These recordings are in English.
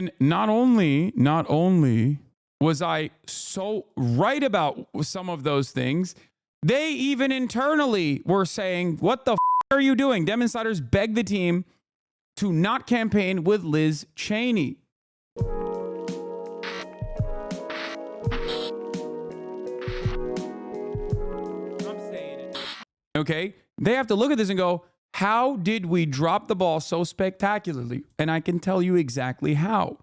And not only was I so right about some of those things, they even internally were saying, what the are you doing? Dem insiders begged the team to not campaign with Liz Cheney. Okay, they have to look at this and go, how did we drop the ball so spectacularly? And I can tell you exactly how.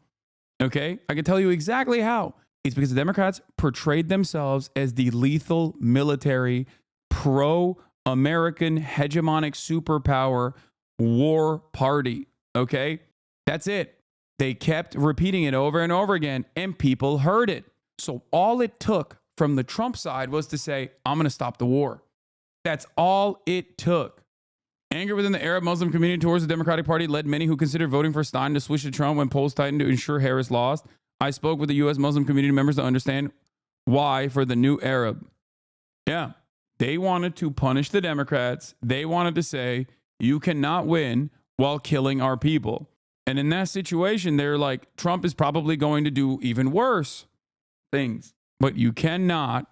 Okay, I can tell you exactly how. It's because the Democrats portrayed themselves as the lethal military, pro-American hegemonic superpower war party. Okay, that's it. They kept repeating it over and over again, and people heard it. So all it took from the Trump side was to say, I'm going to stop the war. That's all it took. Anger within the Arab Muslim community towards the Democratic Party led many who considered voting for Stein to switch to Trump when polls tightened to ensure Harris lost. I spoke with the U.S. Muslim community members to understand why for the new Arab. Yeah, they wanted to punish the Democrats. They wanted to say, you cannot win while killing our people. And in that situation, they're like, Trump is probably going to do even worse things. But you cannot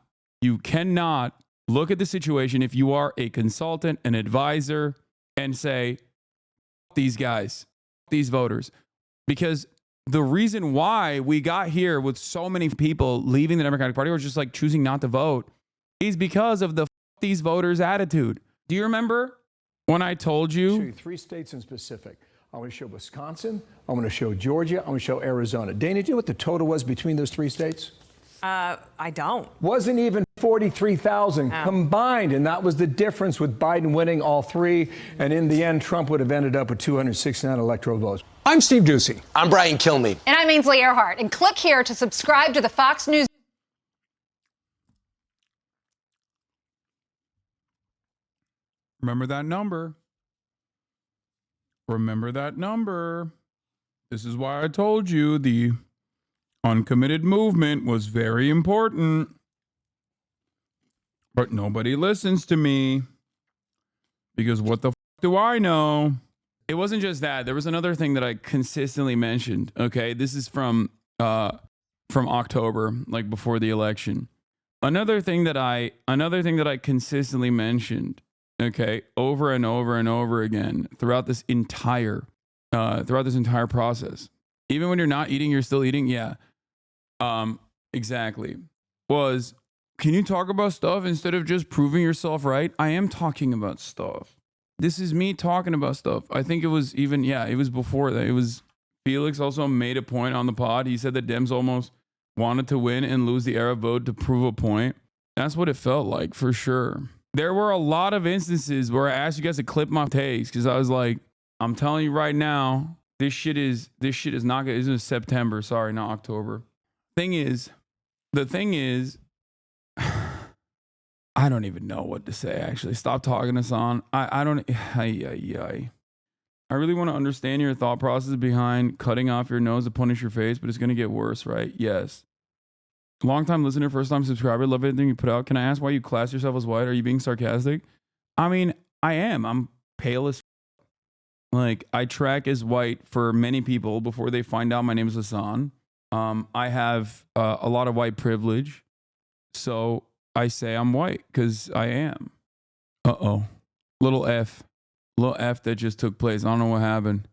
look at the situation if you are a consultant, an advisor, and say, these guys, these voters. Because the reason why we got here with so many people leaving the Democratic Party or just like choosing not to vote is because of the these voters attitude. Do you remember when I told you? I'll show you 3 states in specific. I want to show Wisconsin. I want to show Georgia. I want to show Arizona. Dana, do you know what the total was between those 3 states? I don't. Wasn't even 43,000 combined, and that was the difference with Biden winning all 3. And in the end, Trump would have ended up with 269 electoral votes. I'm Steve Doocy. I'm Brian Kilmeade. And I'm Ainsley Earhart. And click here to subscribe to the Fox News. Remember that number. Remember that number. This is why I told you the uncommitted movement was very important. But nobody listens to me. Because what the do I know? It wasn't just that. There was another thing that I consistently mentioned. Okay, this is from October, like before the election. Another thing that I consistently mentioned, okay, over and over and over again throughout this entire process. Even when you're not eating, you're still eating. Yeah, exactly. Was, can you talk about stuff instead of just proving yourself right? I am talking about stuff. This is me talking about stuff. I think it was even, it was before that. It was Felix also made a point on the pod. He said that Dems almost wanted to win and lose the Arab vote to prove a point. That's what it felt like, for sure. There were a lot of instances where I asked you guys to clip my takes because I was like, I'm telling you right now, this shit is not good. It's in September. Sorry, not October. The thing is, I don't even know what to say, actually. Stop talking, Hasan. I really want to understand your thought process behind cutting off your nose to punish your face, but it's going to get worse, right? Yes. Long-time listener, first-time subscriber. Love everything you put out. Can I ask why you class yourself as white? Are you being sarcastic? I mean, I am. I'm pale as like, I track as white for many people before they find out my name is Hasan. I have a lot of white privilege. So I say I'm white because I am. Uh-oh. Little F that just took place. I don't know what happened.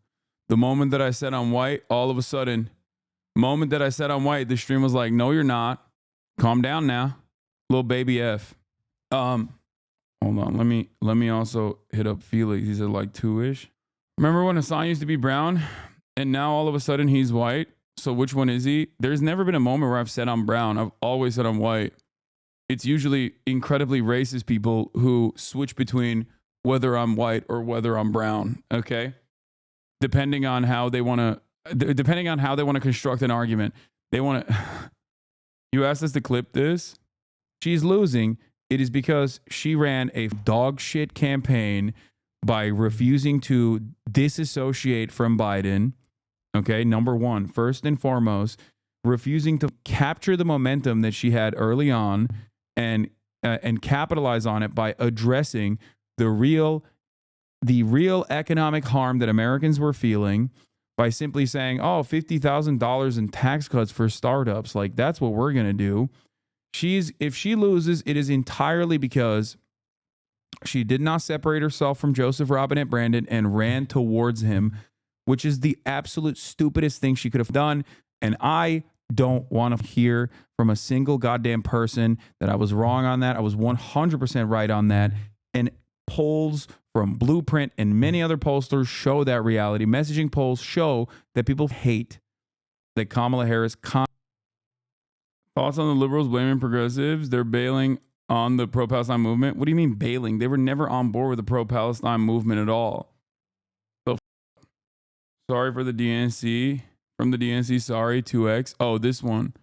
The moment that I said I'm white, all of a sudden, the stream was like, no, you're not. Calm down now. Little baby F. Hold on. Let me also hit up Felix. He said like 2-ish. Remember when Hasan used to be brown and now all of a sudden he's white? So which one is he? There's never been a moment where I've said I'm brown. I've always said I'm white. It's usually incredibly racist people who switch between whether I'm white or whether I'm brown, okay? Depending on how they want to construct an argument. They want to You asked us to clip this? She's losing. It is because she ran a dog shit campaign by refusing to disassociate from Biden. Okay, number one, first and foremost, refusing to capture the momentum that she had early on and capitalize on it by addressing the real economic harm that Americans were feeling, by simply saying, oh, $50,000 in tax cuts for startups. Like, that's what we're going to do. If she loses, it is entirely because she did not separate herself from Joseph Robinette Brandon and ran towards him, which is the absolute stupidest thing she could have done. And I don't want to hear from a single goddamn person that I was wrong on that. I was 100% right on that. And polls from Blueprint and many other pollsters show that reality. Messaging polls show that people hate that Kamala Harris. Thoughts on the liberals blaming progressives? They're bailing on the pro-Palestine movement. What do you mean bailing? They were never on board with the pro-Palestine movement at all. So sorry for the DNC. From the DNC, sorry, 2X. Oh, this one.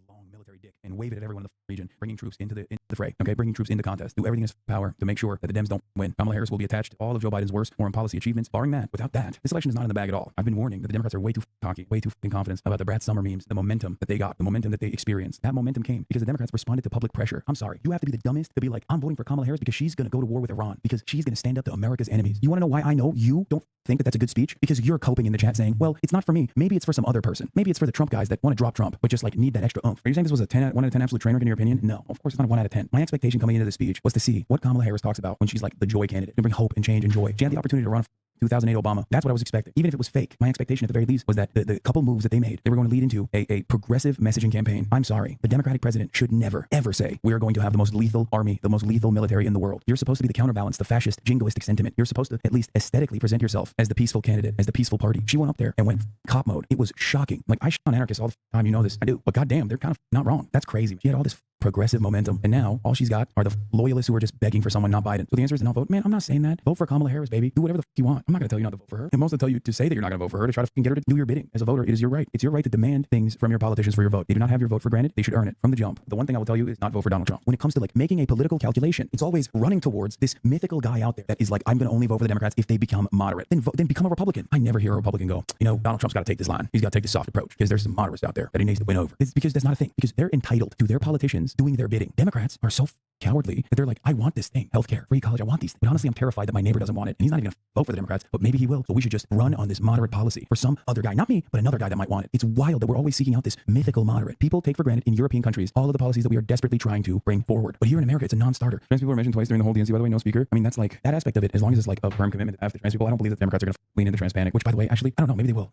Long military dick and wave it at everyone in the region, bringing troops into the fray. Okay, bringing troops into contest. Do everything in its power to make sure that the Dems don't win. Kamala Harris will be attached to all of Joe Biden's worst foreign policy achievements. Barring that, without that, this election is not in the bag at all. I've been warning that the Democrats are way too cocky, way too confident about the Brad Summer memes, the momentum that they got, the momentum that they experienced. That momentum came because the Democrats responded to public pressure. I'm sorry, you have to be the dumbest to be like, I'm voting for Kamala Harris because she's going to go to war with Iran, because she's going to stand up to America's enemies. You want to know why I know you don't think that that's a good speech? Because you're coping in the chat saying, well, it's not for me. Maybe it's for some other person. Maybe it's for the Trump guys that want to drop Trump, but just like need that extra oomph. Are you saying this was a 1 out of 10 absolute train wreck in your opinion? No, of course it's not a 1 out of 10. My expectation coming into the speech was to see what Kamala Harris talks about when she's like the joy candidate, to bring hope and change and joy. She had the opportunity to run 2008 Obama. That's what I was expecting. Even if it was fake, my expectation at the very least was that the couple moves that they made, they were going to lead into a progressive messaging campaign. I'm sorry. The Democratic president should never, ever say, we are going to have the most lethal army, the most lethal military in the world. You're supposed to be the counterbalance, the fascist, jingoistic sentiment. You're supposed to at least aesthetically present yourself as the peaceful candidate, as the peaceful party. She went up there and went cop mode. It was shocking. Like, I shit on anarchists all the time. You know this. I do. But goddamn, they're kind of not wrong. That's crazy. She had all this progressive momentum, and now all she's got are the loyalists who are just begging for someone, not Biden. So the answer is to not vote. Man, I'm not saying that. Vote for Kamala Harris, baby. Do whatever the fuck you want. I'm not going to tell you not to vote for her. I'm also tell you to say that you're not going to vote for her, to try to get her to do your bidding. As a voter, it is your right. It's your right to demand things from your politicians for your vote. They do not have your vote for granted. They should earn it from the jump. The one thing I will tell you is not vote for Donald Trump. When it comes to like making a political calculation, it's always running towards this mythical guy out there that is like, I'm going to only vote for the Democrats if they become moderate. Then become a Republican. I never hear a Republican go, you know, Donald Trump's got to take this line. He's got to take this soft approach because there's some moderates out there that he needs to win over. It's because that's not a thing. Because they're entitled to their politicians doing their bidding. Democrats are so cowardly that they're like, I want this thing, healthcare, free college, I want these things. But honestly, I'm terrified that my neighbor doesn't want it. And he's not even going to vote for the Democrats, but maybe he will. So we should just run on this moderate policy for some other guy, not me, but another guy that might want it. It's wild that we're always seeking out this mythical moderate. People take for granted in European countries all of the policies that we are desperately trying to bring forward. But here in America, it's a non-starter. Trans people are mentioned twice during the whole DNC, by the way, no speaker. I mean, that's like, that aspect of it, as long as it's like a firm commitment after trans people, I don't believe that the Democrats are going to lean into transpanic, which by the way, actually, I don't know, maybe they will.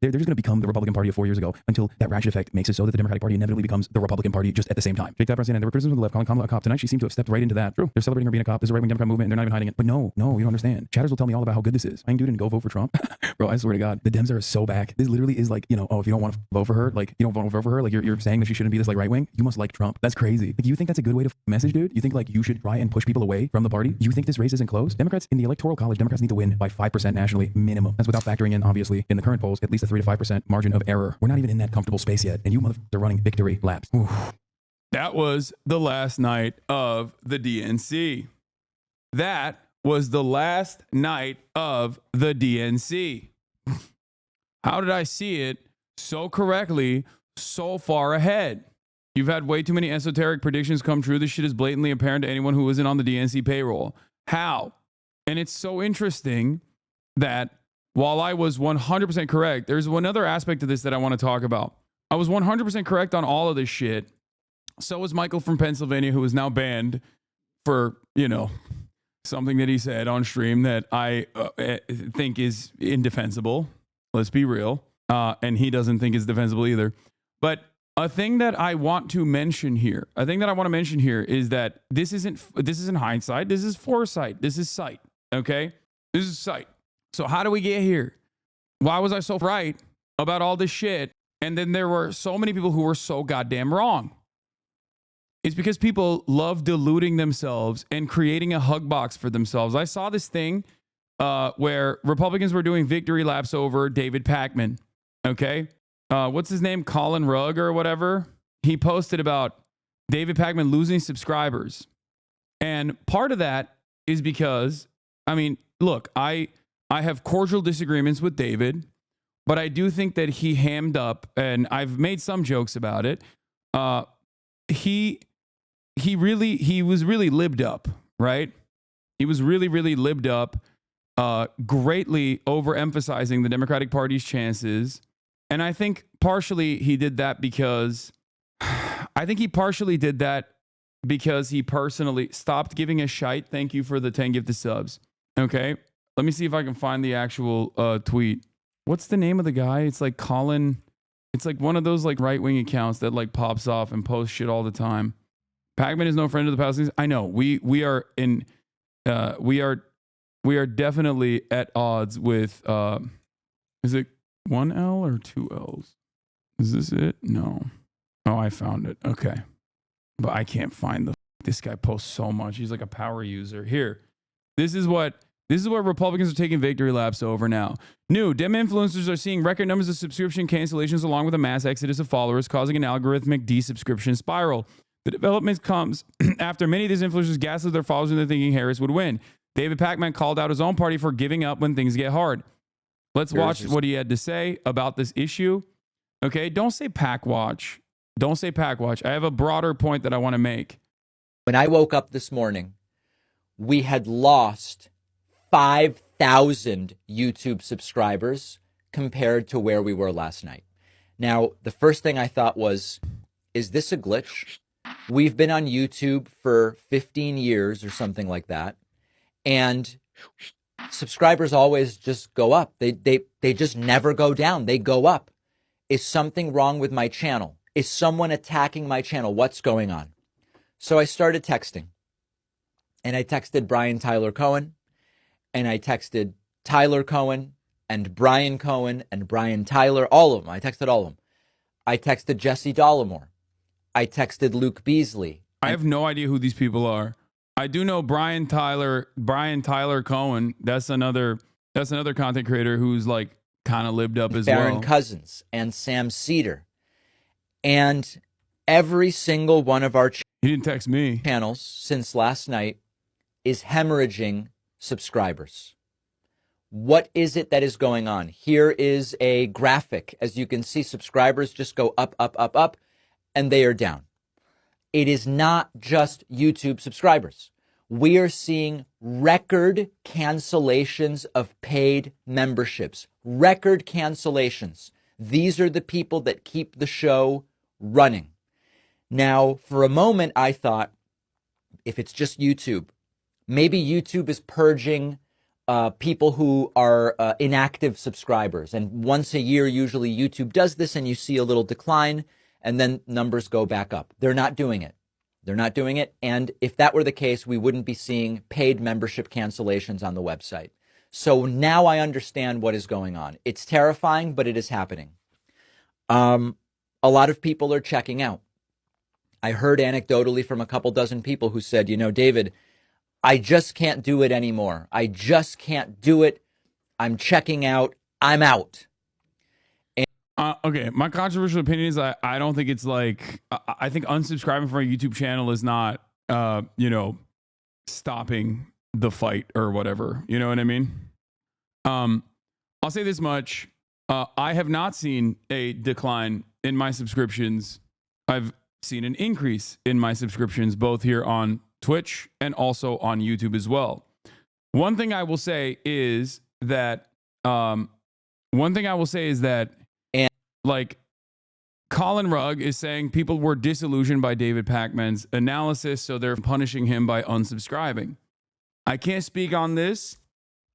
they're just going to become the Republican Party of 4 years ago until that ratchet effect makes it so that the Democratic Party inevitably becomes the Republican Party just at the same time. Jake Tapper and there were criticisms of the left calling Kamala a cop. Tonight, she seemed to have stepped right into that. True. They're celebrating her being a cop. There's a right-wing Democrat movement and they're not even hiding it. But no, you don't understand. Chatters will tell me all about how good this is. I ain't dude and go vote for Trump. Bro, I swear to God, the Dems are so back. This literally is like, you know, oh, if you don't want to vote for her, like, you don't want to vote for her, like, you're saying that she shouldn't be this, like, right-wing? You must like Trump. That's crazy. Like, you think that's a good way to message, dude? You think, like, you should try and push people away from the party? You think this race isn't close? Democrats, in the Electoral College, Democrats need to win by 5% nationally, minimum. That's without factoring in, obviously, in the current polls, at least a 3 to 5% margin of error. We're not even in that comfortable space yet, and you motherfuckers are running victory laps. Oof. That was the last night of the DNC. That was the last night of the DNC. How did I see it so correctly, so far ahead? You've had way too many esoteric predictions come true. This shit is blatantly apparent to anyone who isn't on the DNC payroll. How? And it's so interesting that while I was 100% correct, there's one other aspect of this that I want to talk about. I was 100% correct on all of this shit. So was Michael from Pennsylvania, who is now banned for, you know, something that he said on stream that I think is indefensible. Let's be real. And he doesn't think it's defensible either. But a thing that I want to mention here, is that this isn't hindsight. This is foresight. This is sight. Okay? This is sight. So how do we get here? Why was I so right about all this shit? And then there were so many people who were so goddamn wrong. It's because people love deluding themselves and creating a hug box for themselves. I saw this thing where Republicans were doing victory laps over David Pakman. Okay? What's his name? Colin Rugg or whatever. He posted about David Pakman losing subscribers. And part of that is because, I mean, look, I have cordial disagreements with David, but I do think that he hammed up, and I've made some jokes about it. He was really libbed up, right? He was really libbed up greatly overemphasizing the Democratic Party's chances. And I think partially he did that because he personally stopped giving a shite. Thank you for the 10 gifted subs. Okay. Let me see if I can find the actual tweet. What's the name of the guy? It's like Colin. It's like one of those like right-wing accounts that like pops off and posts shit all the time. Pac-Man is no friend of the Palestinians. I know we are definitely at odds with. Is it one L or two L's? Is this it? No. Oh, I found it. Okay, but I can't find this guy posts so much. He's like a power user. Here, this is what Republicans are taking victory laps over now. New Dem influencers are seeing record numbers of subscription cancellations along with a mass exodus of followers, causing an algorithmic desubscription spiral. The development comes after many of these influencers gaslit their followers into thinking Harris would win. David Pac-Man called out his own party for giving up when things get hard. Let's watch what he had to say about this issue. Okay, don't say Pac Watch. Don't say Pac Watch. I have a broader point that I want to make. When I woke up this morning, we had lost 5,000 YouTube subscribers compared to where we were last night. Now, the first thing I thought was, is this a glitch? We've been on YouTube for 15 years or something like that. And subscribers always just go up. They just never go down. They go up. Is something wrong with my channel? Is someone attacking my channel? What's going on? So I started texting. And I texted Brian Tyler Cohen. And I texted Tyler Cohen and Brian Cohen and Brian Tyler. All of them. I texted all of them. I texted Jesse Dollemore. I texted Luke Beasley. I have no idea who these people are. I do know Brian Tyler Cohen. That's another content creator who's like kind of lived up as well. Farron Cousins and Sam Cedar. And every single one of our he didn't text me. Channels since last night is hemorrhaging subscribers. What is it that is going on? Here is a graphic. As you can see, subscribers just go up, up, up, up, and they are down. It is not just YouTube subscribers. We are seeing record cancellations of paid memberships. Record cancellations. These are the people that keep the show running. Now, for a moment, I thought, if it's just YouTube, maybe YouTube is purging people who are inactive subscribers. And once a year, usually YouTube does this, and you see a little decline, and then numbers go back up. They're not doing it. They're not doing it. And if that were the case, we wouldn't be seeing paid membership cancellations on the website. So now I understand what is going on. It's terrifying, but it is happening. A lot of people are checking out. I heard anecdotally from a couple dozen people who said, you know, David, I just can't do it anymore. I just can't do it. I'm checking out. I'm out. Okay, my controversial opinion is I don't think it's like, I think unsubscribing from a YouTube channel is not, stopping the fight or whatever. You know what I mean? I'll say this much. I have not seen a decline in my subscriptions. I've seen an increase in my subscriptions, both here on Twitch and also on YouTube as well. One thing I will say is that, like, Colin Rugg is saying people were disillusioned by David Pac-Man's analysis, so they're punishing him by unsubscribing. I can't speak on this.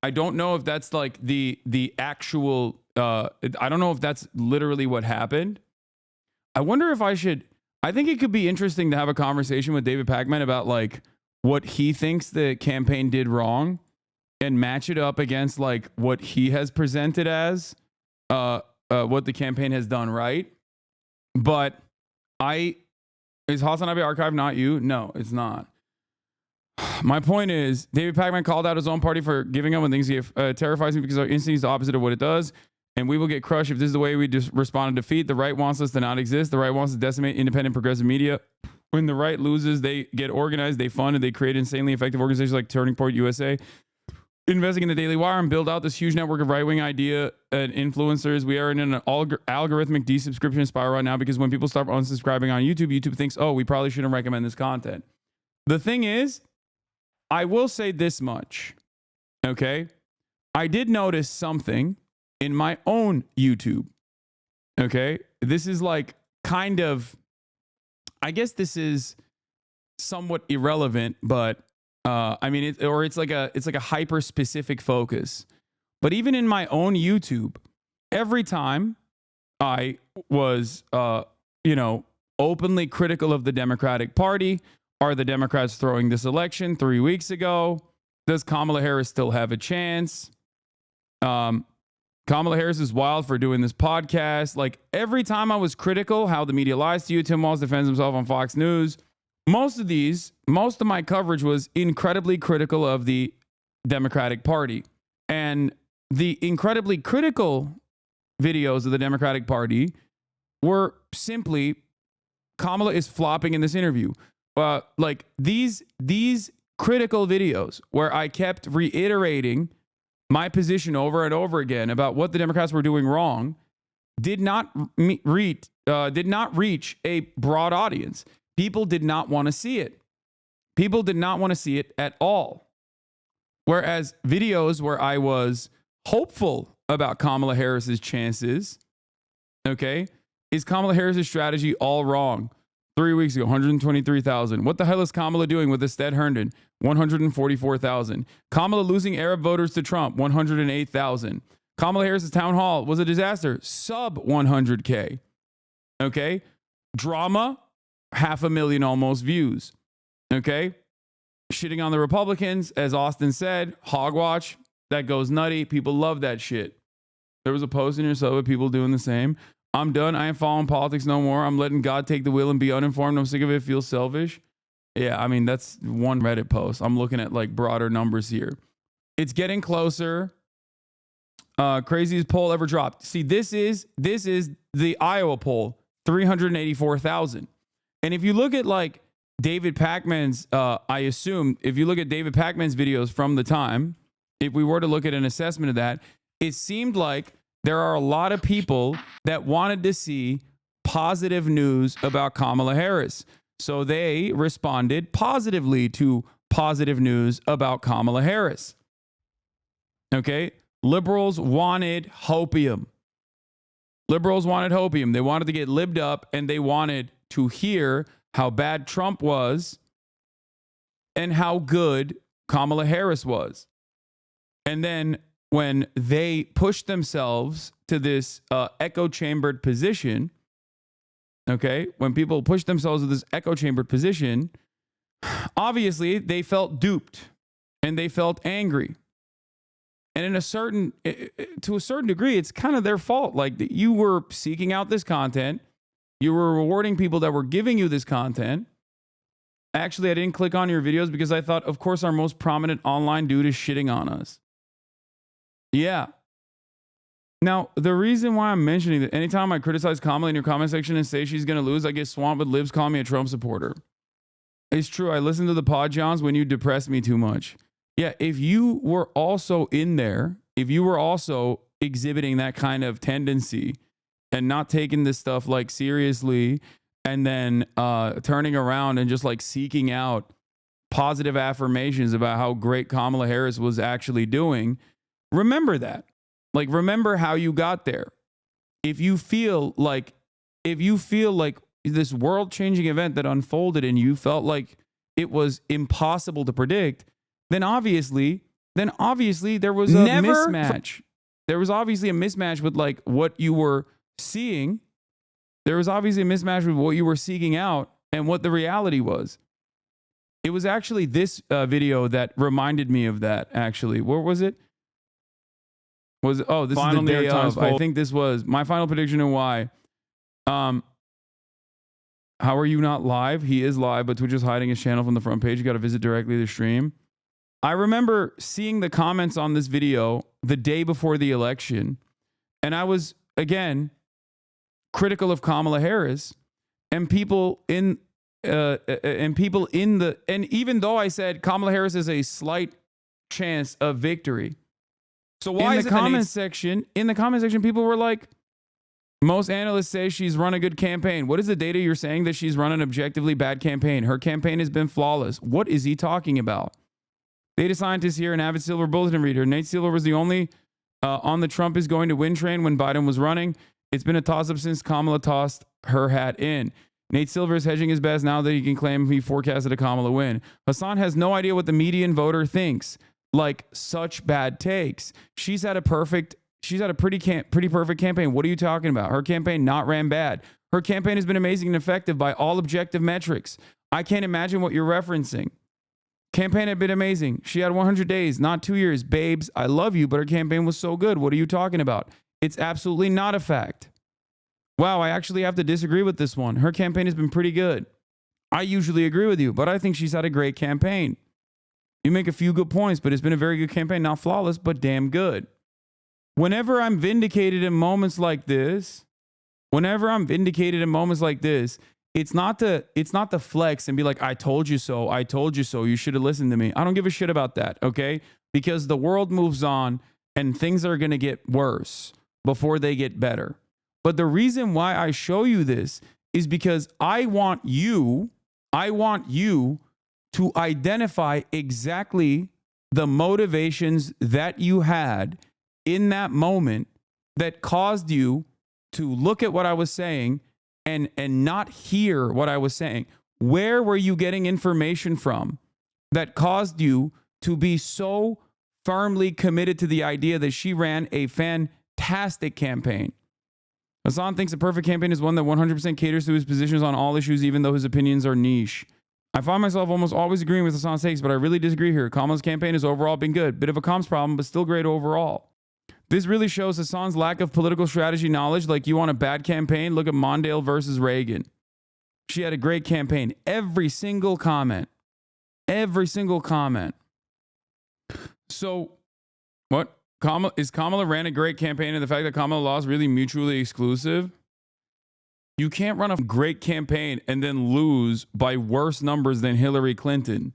I don't know if that's like the actual, I don't know if that's literally what happened. I wonder if I think it could be interesting to have a conversation with David Pac-Man about like what he thinks the campaign did wrong and match it up against like what he has presented as, what the campaign has done right. But is Hasanabi archive not you? No, it's not. My point is, David Pac-Man called out his own party for giving up when things get terrifies me because our instinct is the opposite of what it does. And we will get crushed if this is the way we just respond to defeat. The right wants us to not exist. The right wants to decimate independent progressive media. When the right loses, they get organized, they fund, and they create insanely effective organizations like Turning Point USA. Investing in the Daily Wire and build out this huge network of right-wing idea and influencers. We are in an algorithmic desubscription spiral right now because when people start unsubscribing on YouTube, YouTube thinks, oh, we probably shouldn't recommend this content. The thing is, I will say this much, okay? I did notice something in my own YouTube. Okay. This is like kind of, I guess this is somewhat irrelevant, but I mean, it's like a hyper specific focus. But even in my own YouTube, every time I was, openly critical of the Democratic Party, are the Democrats throwing this election 3 weeks ago? Does Kamala Harris still have a chance? Kamala Harris is wild for doing this podcast. Like every time I was critical, how the media lies to you, Tim Walz defends himself on Fox News. Most of my coverage was incredibly critical of the Democratic Party. And the incredibly critical videos of the Democratic Party were simply Kamala is flopping in this interview. Like these critical videos where I kept reiterating my position over and over again about what the Democrats were doing wrong did not reach a broad audience. People did not want to see it. People did not want to see it at all. Whereas videos where I was hopeful about Kamala Harris's chances, okay, is Kamala Harris's strategy all wrong? 3 weeks ago, 123,000. What the hell is Kamala doing with Ested Herndon? 144,000. Kamala losing Arab voters to Trump? 108,000. Kamala Harris's town hall was a disaster. Sub 100K. Okay. Drama, 500,000 almost views. Okay. Shitting on the Republicans, as Austin said, hogwash, that goes nutty. People love that shit. There was a post in your sub of people doing the same. I'm done. I ain't following politics no more. I'm letting God take the wheel and be uninformed. I'm sick of it. Feels selfish. Yeah, I mean, that's one Reddit post. I'm looking at like broader numbers here. It's getting closer. Craziest poll ever dropped. See, this is the Iowa poll, 384,000. And if you look at like David Pakman's, I assume if you look at David Pakman's videos from the time, if we were to look at an assessment of that, it seemed like there are a lot of people that wanted to see positive news about Kamala Harris. So they responded positively to positive news about Kamala Harris. Okay. Liberals wanted hopium. Liberals wanted hopium. They wanted to get libbed up and they wanted to hear how bad Trump was and how good Kamala Harris was. And then when they pushed themselves to this echo chambered position, okay, when people push themselves to this echo chambered position, obviously they felt duped and they felt angry. And to a certain degree, it's kind of their fault. Like you were seeking out this content. You were rewarding people that were giving you this content. Actually, I didn't click on your videos because I thought, of course, our most prominent online dude is shitting on us. Yeah. Now, the reason why I'm mentioning that anytime I criticize Kamala in your comment section and say she's going to lose, I get swamped with libs calling me a Trump supporter. It's true. I listen to the pod Johns when you depress me too much. Yeah, if you were also in there, if you were also exhibiting that kind of tendency and not taking this stuff like seriously and then turning around and just like seeking out positive affirmations about how great Kamala Harris was actually doing, remember that. Like, remember how you got there. If you feel like this world-changing event that unfolded and you felt like it was impossible to predict, then obviously there was a mismatch. There was obviously a mismatch with like what you were seeing. There was obviously a mismatch with what you were seeking out and what the reality was. It was actually this video that reminded me of that, actually. What was it? This is the day of. I think this was my final prediction and why. How are you not live? He is live, but Twitch is hiding his channel from the front page. You got to visit directly the stream. I remember seeing the comments on this video the day before the election, and I was, again, critical of Kamala Harris, and and even though I said Kamala Harris has a slight chance of victory. So why in the comment section, people were like, most analysts say she's run a good campaign. What is the data you're saying that she's run an objectively bad campaign? Her campaign has been flawless. What is he talking about? Data scientist here and avid Silver Bulletin reader. Nate Silver was the only on the Trump is going to win train when Biden was running. It's been a toss-up since Kamala tossed her hat in. Nate Silver is hedging his bets now that he can claim he forecasted a Kamala win. Hasan has no idea what the median voter thinks. Like, such bad takes. She's had a pretty perfect campaign. What are you talking about? Her campaign not ran bad. Her campaign has been amazing and effective by all objective metrics. I can't imagine what you're referencing. Campaign had been amazing. She had 100 days, not 2 years. Babes, I love you, but her campaign was so good. What are you talking about? It's absolutely not a fact. Wow, I actually have to disagree with this one. Her campaign has been pretty good. I usually agree with you, but I think she's had a great campaign. You make a few good points, but it's been a very good campaign. Not flawless, but damn good. Whenever I'm vindicated in moments like this, it's not the flex and be like, I told you so, you should have listened to me. I don't give a shit about that, okay? Because the world moves on and things are going to get worse before they get better. But the reason why I show you this is because I want you to identify exactly the motivations that you had in that moment that caused you to look at what I was saying and not hear what I was saying. Where were you getting information from that caused you to be so firmly committed to the idea that she ran a fantastic campaign? Hasan thinks a perfect campaign is one that 100% caters to his positions on all issues, even though his opinions are niche. I find myself almost always agreeing with Hasan's takes, but I really disagree here. Kamala's campaign has overall been good. Bit of a comms problem, but still great overall. This really shows Hasan's lack of political strategy knowledge. Like, you want a bad campaign? Look at Mondale versus Reagan. She had a great campaign. Every single comment. So, what? Kamala ran a great campaign, and the fact that Kamala lost really mutually exclusive? You can't run a great campaign and then lose by worse numbers than Hillary Clinton.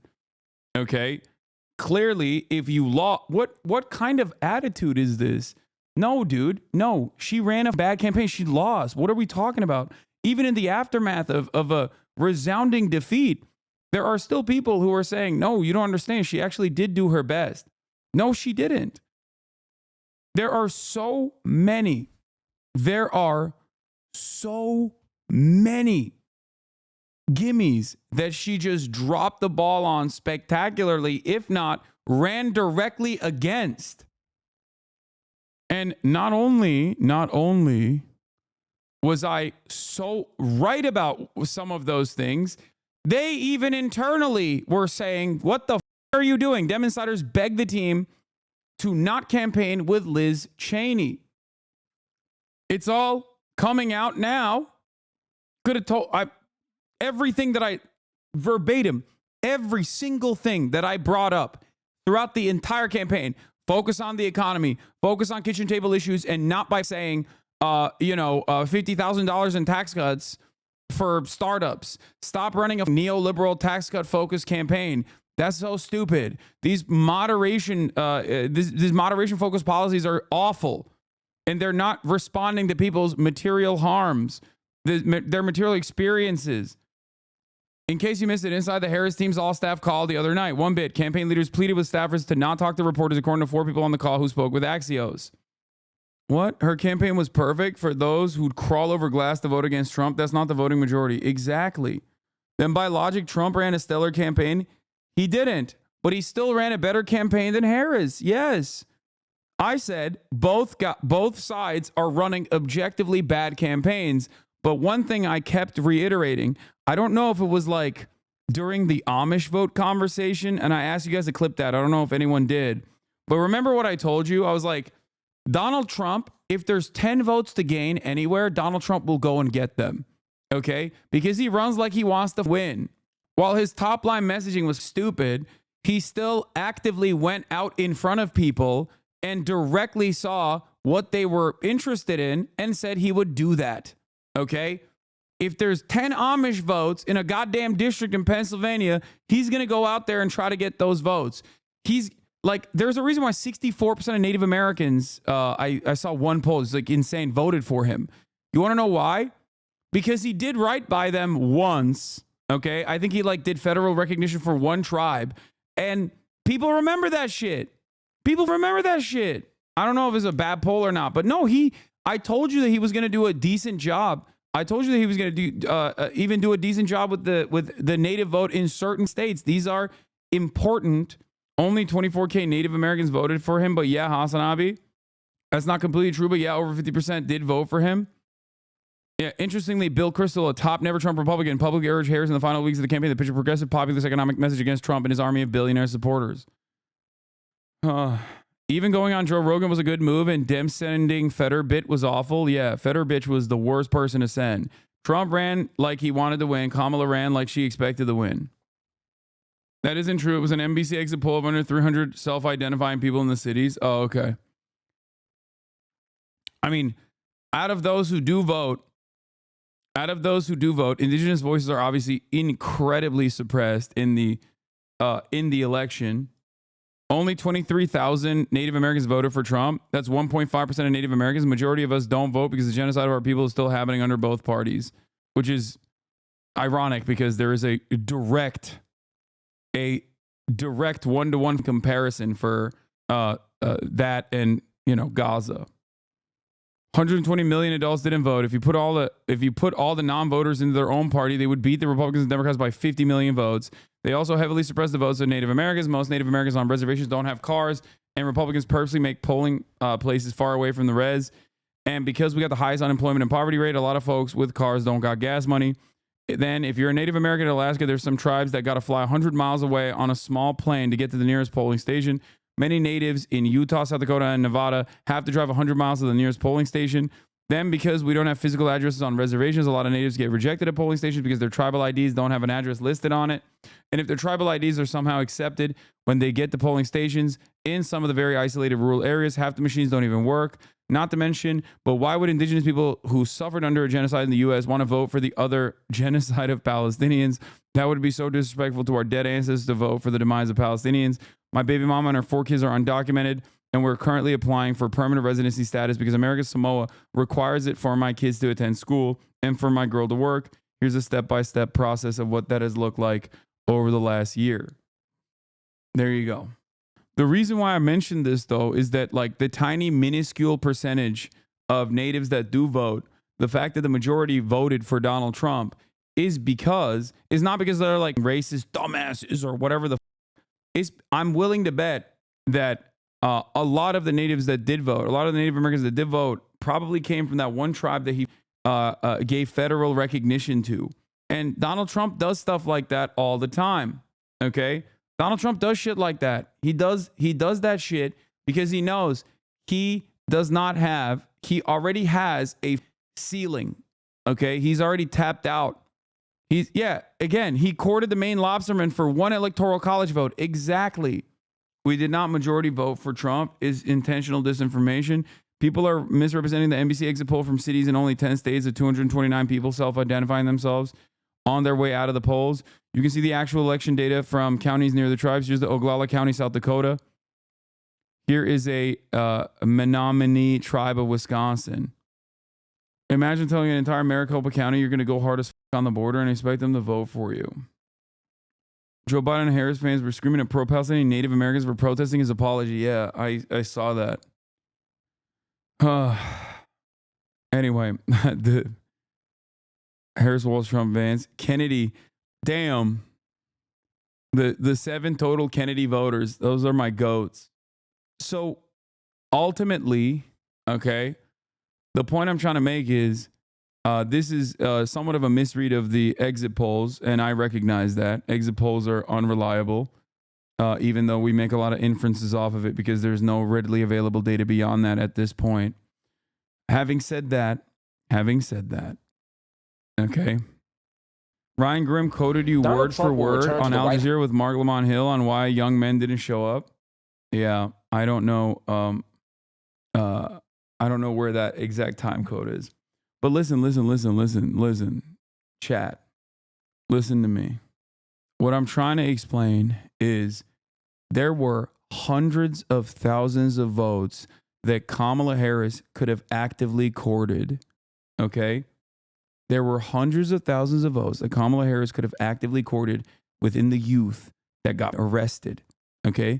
Okay? Clearly, if you lost, what kind of attitude is this? No, dude. No, she ran a bad campaign. She lost. What are we talking about? Even in the aftermath of a resounding defeat, there are still people who are saying, no, you don't understand. She actually did do her best. No, she didn't. There are so many gimmies that she just dropped the ball on spectacularly, if not ran directly against. And not only was I so right about some of those things, they even internally were saying, what the are you doing? Dem insiders begged the team to not campaign with Liz Cheney. It's all coming out now. Could have told everything that I verbatim, every single thing that I brought up throughout the entire campaign. Focus on the economy, focus on kitchen table issues, and not by saying, $50,000 in tax cuts for startups. Stop running a neoliberal tax cut focused campaign. That's so stupid. These moderation focused policies are awful, and they're not responding to people's material harms, their material experiences. In case you missed it, inside the Harris team's all-staff call the other night, one bit, campaign leaders pleaded with staffers to not talk to reporters, according to 4 people on the call who spoke with Axios. What? Her campaign was perfect for those who'd crawl over glass to vote against Trump? That's not the voting majority. Exactly. Then by logic, Trump ran a stellar campaign. He didn't, but he still ran a better campaign than Harris. Yes. I said both sides are running objectively bad campaigns, but one thing I kept reiterating, I don't know if it was like during the Amish vote conversation, and I asked you guys to clip that. I don't know if anyone did, but remember what I told you? I was like, Donald Trump, if there's 10 votes to gain anywhere, Donald Trump will go and get them. Okay? Because he runs like he wants to win. While his top line messaging was stupid, he still actively went out in front of people and directly saw what they were interested in and said he would do that. Okay? If there's 10 Amish votes in a goddamn district in Pennsylvania, he's going to go out there and try to get those votes. He's like, there's a reason why 64% of Native Americans, I saw one poll, it's like insane, voted for him. You want to know why? Because he did right by them once. Okay, I think he did federal recognition for one tribe, and People remember that shit. People remember that shit. I don't know if it's a bad poll or not, but no, I told you that he was going to do a decent job. I told you that he was going to do even do a decent job with the native vote in certain states. These are important. Only 24K Native Americans voted for him, but yeah, Hasanabi. That's not completely true, but yeah, over 50% did vote for him. Yeah, interestingly, Bill Kristol, a top never Trump Republican, publicly urged Harris in the final weeks of the campaign to pitch a progressive populist economic message against Trump and his army of billionaire supporters. Even going on Joe Rogan was a good move, and Dem sending Fetterbit was awful. Yeah, Fetterbitch was the worst person to send. Trump ran like he wanted to win. Kamala ran like she expected to win. That isn't true. It was an NBC exit poll of under 300 self-identifying people in the cities. Oh, okay. I mean, out of those who do vote, indigenous voices are obviously incredibly suppressed in the election. Only 23,000 Native Americans voted for Trump. That's 1.5% of Native Americans. The majority of us don't vote because the genocide of our people is still happening under both parties, which is ironic because there is a direct one-to-one comparison for that and, Gaza. 120 million adults didn't vote. If you put all the non-voters into their own party, they would beat the Republicans and Democrats by 50 million votes. They also heavily suppressed the votes of Native Americans. Most Native Americans on reservations don't have cars, and Republicans purposely make polling places far away from the res. And because we got the highest unemployment and poverty rate, a lot of folks with cars don't got gas money. Then if you're a Native American in Alaska, there's some tribes that got to fly 100 miles away on a small plane to get to the nearest polling station. Many natives in Utah, South Dakota, and Nevada have to drive 100 miles to the nearest polling station. Then, because we don't have physical addresses on reservations, a lot of natives get rejected at polling stations because their tribal IDs don't have an address listed on it. And if their tribal IDs are somehow accepted when they get to polling stations in some of the very isolated rural areas, half the machines don't even work. Not to mention, but why would indigenous people who suffered under a genocide in the U.S. want to vote for the other genocide of Palestinians? That would be so disrespectful to our dead ancestors to vote for the demise of Palestinians. My baby mama and her 4 kids are undocumented, and we're currently applying for permanent residency status because America's Samoa requires it for my kids to attend school and for my girl to work. Here's a step-by-step process of what that has looked like over the last year. There you go. The reason why I mentioned this, though, is that like the tiny minuscule percentage of natives that do vote, the fact that the majority voted for Donald Trump is not because they're like racist dumbasses or whatever I'm willing to bet that a lot of the natives that did vote, a lot of the Native Americans that did vote probably came from that one tribe that he gave federal recognition to. And Donald Trump does stuff like that all the time. Okay? Donald Trump does shit like that. He does that shit because he knows he already has a ceiling. Okay? He's already tapped out. He courted the Maine lobsterman for one electoral college vote. Exactly. We did not majority vote for Trump is intentional disinformation. People are misrepresenting the NBC exit poll from cities in only 10 states of 229 people self-identifying themselves on their way out of the polls. You can see the actual election data from counties near the tribes. Here's the Oglala County, South Dakota. Here is a Menominee tribe of Wisconsin. Imagine telling an entire Maricopa County you're going to go hard as fuck on the border and expect them to vote for you. Joe Biden and Harris fans were screaming at pro-Palestinian Native Americans for protesting his apology. Yeah, I saw that. Anyway, the Harris Walsh Trump Vance Kennedy. Damn. The 7 total Kennedy voters. Those are my goats. So ultimately, okay, the point I'm trying to make is this is somewhat of a misread of the exit polls, and I recognize that. Exit polls are unreliable, even though we make a lot of inferences off of it because there's no readily available data beyond that at this point. Having said that, okay. Ryan Grimm quoted you Donald word Trump for will word return to on the Al White Jazeera with Mark Lamont Hill on why young men didn't show up. Yeah, I don't know. I don't know where that exact time code is. But listen, chat. Listen to me. What I'm trying to explain is there were hundreds of thousands of votes that Kamala Harris could have actively courted. Okay? There were hundreds of thousands of votes that Kamala Harris could have actively courted within the youth that got arrested. okay,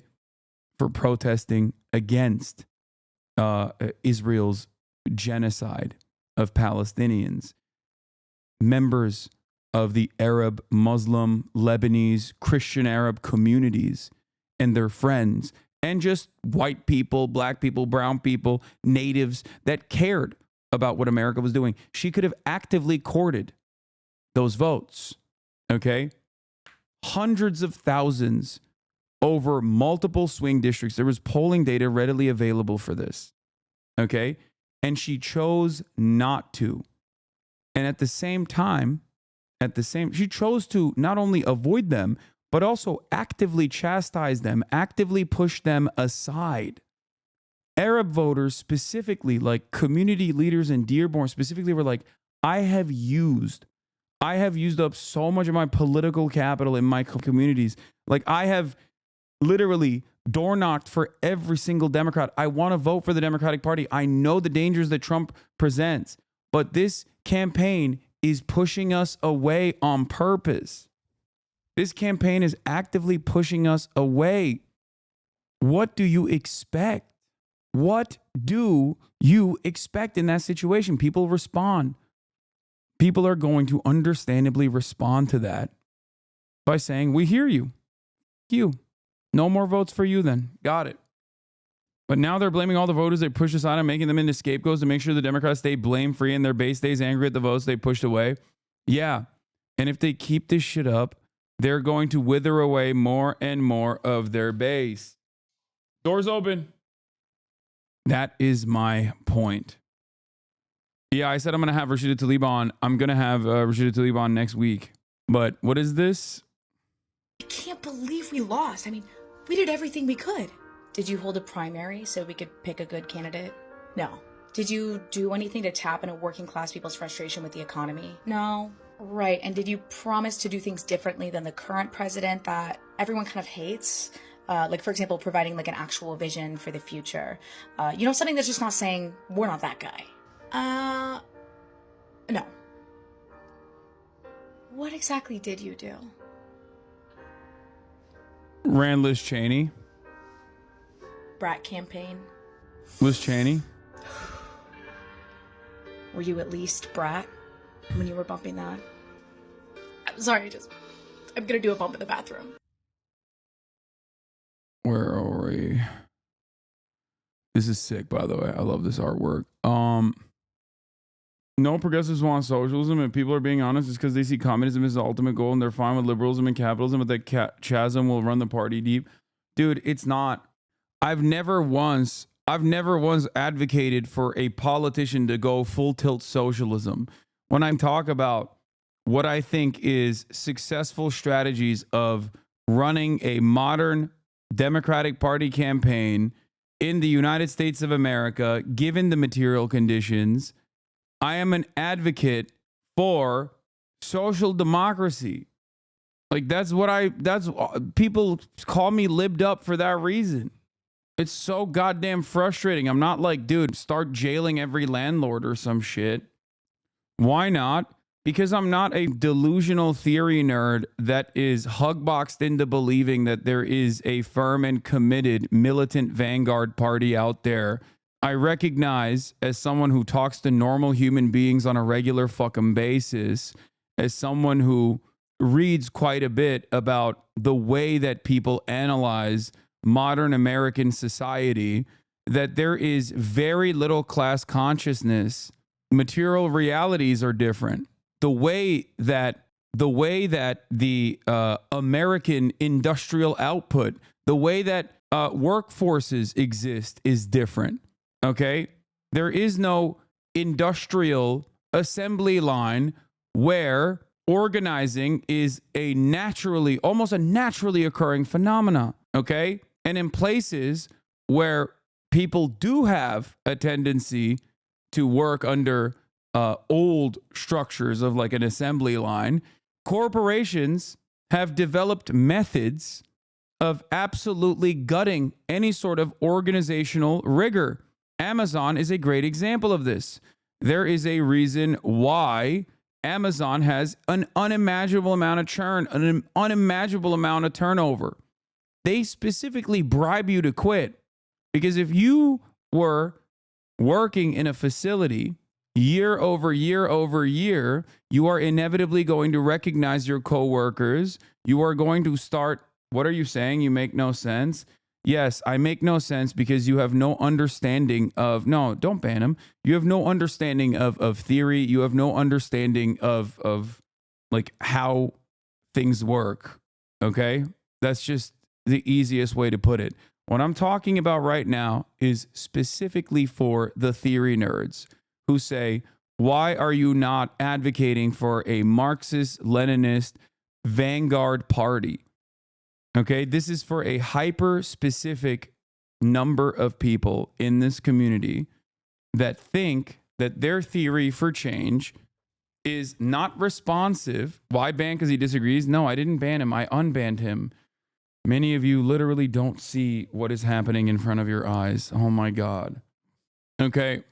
for protesting against Israel's genocide of Palestinians. Members of the Arab, Muslim, Lebanese, Christian Arab communities and their friends, and just white people, black people, brown people, natives that cared about what America was doing. She could have actively courted those votes, okay? Hundreds of thousands over multiple swing districts. There was polling data readily available for this, okay? And she chose not to. And at the same time, she chose to not only avoid them, but also actively chastise them, actively push them aside. Arab voters specifically, like community leaders in Dearborn specifically, were like, I have used up so much of my political capital in my communities. Like, I have literally door knocked for every single Democrat. I want to vote for the Democratic Party. I know the dangers that Trump presents, but this campaign is pushing us away on purpose. This campaign is actively pushing us away. What do you expect? What do you expect in that situation? People respond. People are going to understandably respond to that by saying, we hear you. You. No more votes for you then. Got it. But now they're blaming all the voters they pushed aside and making them into scapegoats to make sure the Democrats stay blame-free and their base stays angry at the votes they pushed away. Yeah. And if they keep this shit up, they're going to wither away more and more of their base. Doors open. That is my point. Yeah, I said I'm going to have Rashida Tlaib on. I'm going to have Rashida Tlaib on next week. But what is this? I can't believe we lost. I mean, we did everything we could. Did you hold a primary so we could pick a good candidate? No. Did you do anything to tap into working class people's frustration with the economy? No. Right. And did you promise to do things differently than the current president that everyone kind of hates? Like, for example, providing like an actual vision for the future. Something that's just not saying, we're not that guy. No. What exactly did you do? Ran Liz Cheney. Brat campaign. Liz Cheney. Were you at least brat when you were bumping that? I'm sorry, I'm gonna do a bump in the bathroom. Where are we? This is sick, by the way. I love this artwork. No progressives want socialism, and people are being honest. It's because they see communism as the ultimate goal, and they're fine with liberalism and capitalism, but that chasm will run the party deep. Dude, it's not. I've never once advocated for a politician to go full tilt socialism. When I talk about what I think is successful strategies of running a modern Democratic Party campaign in the United States of America, given the material conditions, I am an advocate for social democracy. Like, that's people call me libbed up for that reason. It's so goddamn frustrating. I'm not like, dude, start jailing every landlord or some shit. Why not? Because I'm not a delusional theory nerd that is hugboxed into believing that there is a firm and committed militant vanguard party out there. I recognize, as someone who talks to normal human beings on a regular fucking basis, as someone who reads quite a bit about the way that people analyze modern American society, that there is very little class consciousness. Material realities are different. The way that the American industrial output, the way that workforces exist is different. Okay? There is no industrial assembly line where organizing is almost a naturally occurring phenomena. Okay? And in places where people do have a tendency to work under old structures of like an assembly line, corporations have developed methods of absolutely gutting any sort of organizational rigor. Amazon is a great example of this. There is a reason why Amazon has an unimaginable amount of churn, an unimaginable amount of turnover. they specifically bribe you to quit. Because if you were working in a facility year over year over year, you are inevitably going to recognize your coworkers. You are going to start, what are you saying? You make no sense. Yes, I make no sense because you have no understanding of, no, don't ban him. You have no understanding of theory. You have no understanding of like how things work. Okay? That's just the easiest way to put it. What I'm talking about right now is specifically for the theory nerds who say, why are you not advocating for a Marxist, Leninist, vanguard party? Okay, this is for a hyper-specific number of people in this community that think that their theory for change is not responsive. Why ban? Because he disagrees? No, I didn't ban him. I unbanned him. Many of you literally don't see what is happening in front of your eyes. Oh my God. Okay.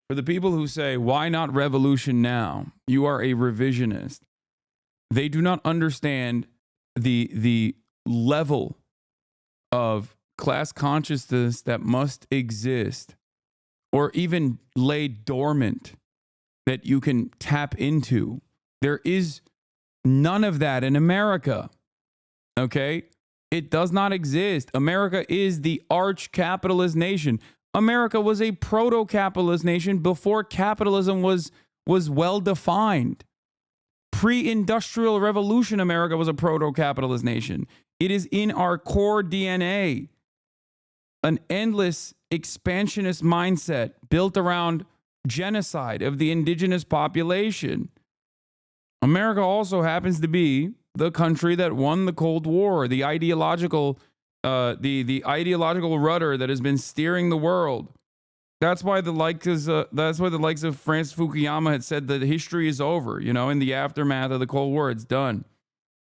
For the people who say, why not revolution now? You are a revisionist. They do not understand the level of class consciousness that must exist or even lay dormant that you can tap into. There is none of that in America. Okay? It does not exist. America is the arch capitalist nation. America was a proto-capitalist nation before capitalism was well defined. Pre-industrial revolution, America was a proto-capitalist nation. It is in our core DNA. An endless expansionist mindset built around genocide of the indigenous population. America also happens to be the country that won the Cold War, the ideological rudder that has been steering the world. That's why the likes of Francis Fukuyama had said that history is over. You know, in the aftermath of the Cold War, it's done.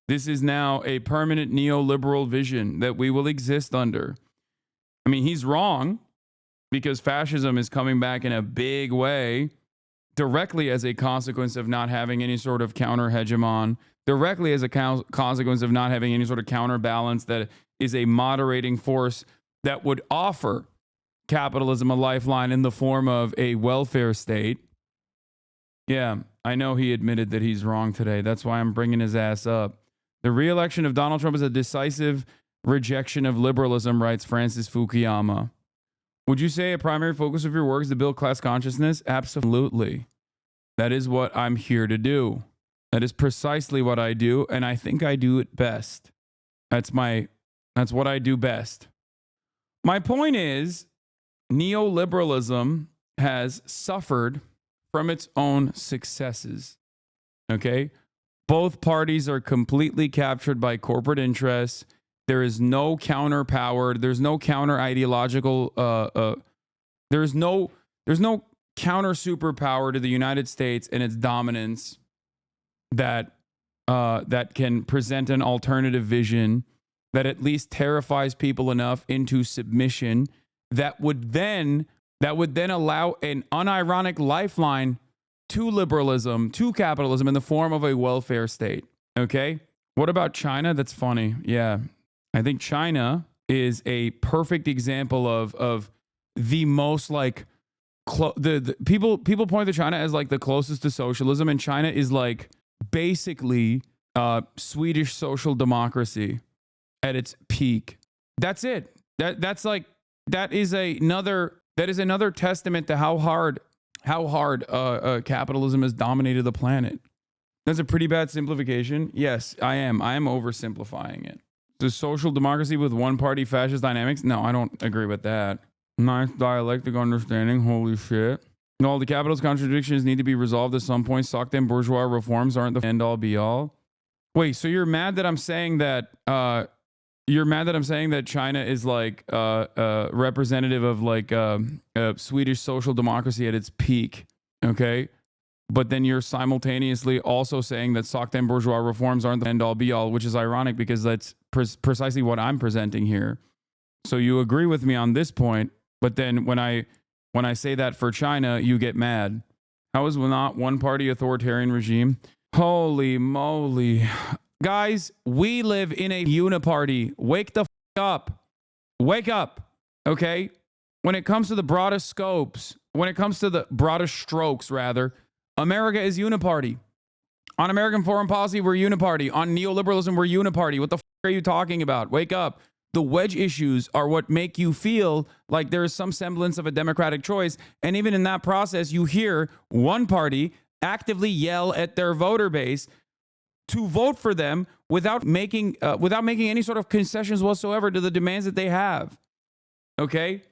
This is now a permanent neoliberal vision that we will exist under. I mean, he's wrong because fascism is coming back in a big way, directly as a consequence of not having any sort of counter hegemon, directly as a consequence of not having any sort of counterbalance that is a moderating force that would offer capitalism a lifeline in the form of a welfare state. Yeah, I know he admitted that he's wrong today. That's why I'm bringing his ass up. The re-election of Donald Trump is a decisive rejection of liberalism, writes Francis Fukuyama. Would you say a primary focus of your work is to build class consciousness? Absolutely. That is what I'm here to do. That is precisely what I do, and I think I do it best. That's what I do best. My point is, neoliberalism has suffered from its own successes. Okay? Both parties are completely captured by corporate interests. There is no counter power. There's no counter ideological. There's no counter superpower to the United States and its dominance that can present an alternative vision that at least terrifies people enough into submission that would then allow an unironic lifeline to liberalism, to capitalism in the form of a welfare state. Okay? What about China? That's funny. Yeah. I think China is a perfect example of the most like the people point to China as like the closest to socialism, and China is like basically Swedish social democracy at its peak. That's it. That is another testament to how hard capitalism has dominated the planet. That's a pretty bad simplification. Yes, I am oversimplifying it. The social democracy with one-party fascist dynamics? No, I don't agree with that. Nice dialectic understanding. Holy shit. No, the capitalist contradictions need to be resolved at some point. Sock-them bourgeois reforms aren't the end-all be-all. Wait, so you're mad that I'm saying that China is like representative of like Swedish social democracy at its peak, okay? But then you're simultaneously also saying that sock-them bourgeois reforms aren't the end-all be-all, which is ironic because that's precisely what I'm presenting here. So you agree with me on this point, but then when I say that for China, you get mad. How is not one-party authoritarian regime? Holy moly. Guys, we live in a uniparty. Wake the up. Wake up. Okay? When it comes to the broadest scopes, when it comes to the broadest strokes, rather, America is uniparty. On American foreign policy, we're uniparty. On neoliberalism, we're uniparty. What the are you talking about? Wake up. The wedge issues are what make you feel like there is some semblance of a democratic choice. And even in that process, you hear one party actively yell at their voter base to vote for them without making any sort of concessions whatsoever to the demands that they have. Okay?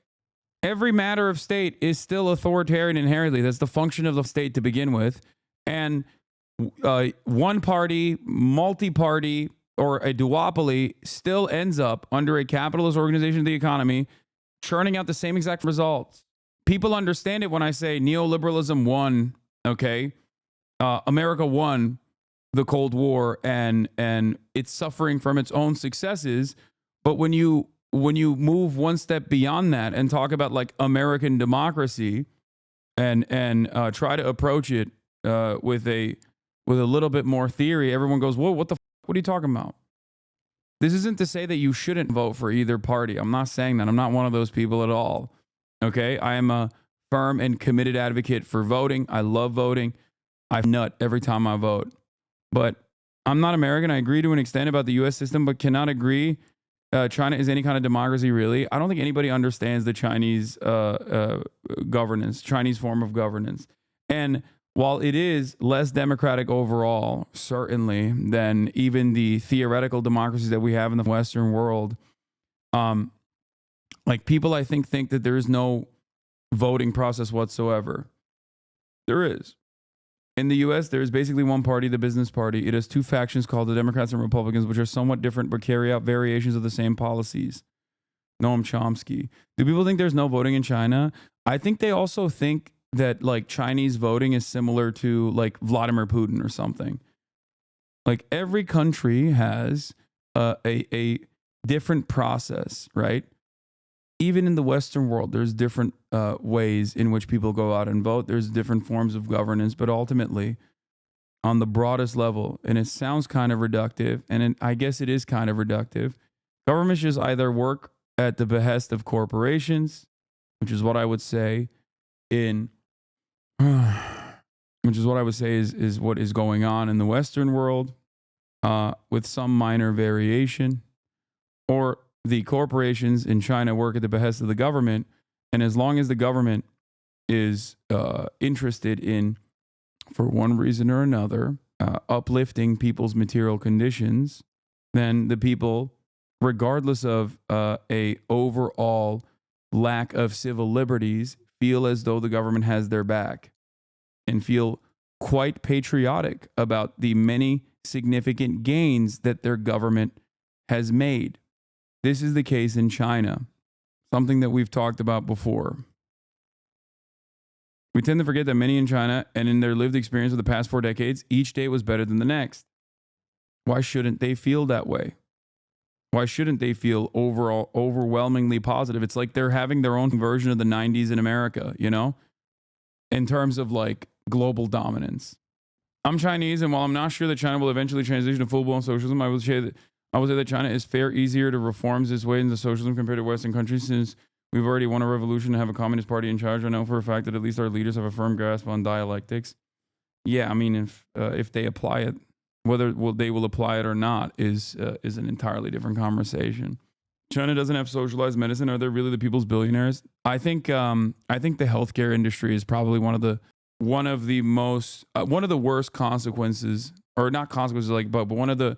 Every matter of state is still authoritarian inherently. That's the function of the state to begin with. And one party, multi-party, or a duopoly still ends up under a capitalist organization of the economy, churning out the same exact results. People understand it when I say neoliberalism won, okay? America won the Cold War, and it's suffering from its own successes. But when you move one step beyond that and talk about like American democracy and try to approach it with a little bit more theory, everyone goes, whoa, what are you talking about? This isn't to say that you shouldn't vote for either party. I'm not saying that. I'm not one of those people at all. Okay? I am a firm and committed advocate for voting. I love voting. I nut every time I vote. But I'm not American. I agree to an extent about the U.S. system, but cannot agree China is any kind of democracy, really. I don't think anybody understands the Chinese governance, Chinese form of governance. And while it is less democratic overall, certainly, than even the theoretical democracies that we have in the Western world, like people, I think that there is no voting process whatsoever. There is. In the U.S., there is basically one party, the business party. It has two factions called the Democrats and Republicans, which are somewhat different but carry out variations of the same policies. Noam Chomsky. Do people think there's no voting in China? I think they also think that like Chinese voting is similar to like Vladimir Putin or something. Like every country has a different process, right? Even in the Western world, there's different ways in which people go out and vote. There's different forms of governance, but ultimately, on the broadest level, and it sounds kind of reductive, and I guess it is kind of reductive, governments just either work at the behest of corporations, which is what I would say is what is going on in the Western world, with some minor variation, or the corporations in China work at the behest of the government, and as long as the government is interested in, for one reason or another, uplifting people's material conditions, then the people, regardless of a overall lack of civil liberties, feel as though the government has their back and feel quite patriotic about the many significant gains that their government has made. This is the case in China, something that we've talked about before. We tend to forget that many in China and in their lived experience of the past 4 decades, each day was better than the next. Why shouldn't they feel that way? Why shouldn't they feel overall overwhelmingly positive? It's like they're having their own version of the 90s in America, you know, in terms of like global dominance. I'm Chinese, and while I'm not sure that China will eventually transition to full-blown socialism, I would say that China is easier to reform its way into socialism compared to Western countries, since we've already won a revolution to have a communist party in charge. I know for a fact that at least our leaders have a firm grasp on dialectics. Yeah, I mean, if they apply it, whether they will apply it or not is an entirely different conversation. China doesn't have socialized medicine. Are they really the people's billionaires? I think the healthcare industry is probably one of the worst consequences, or not consequences, like, but one of the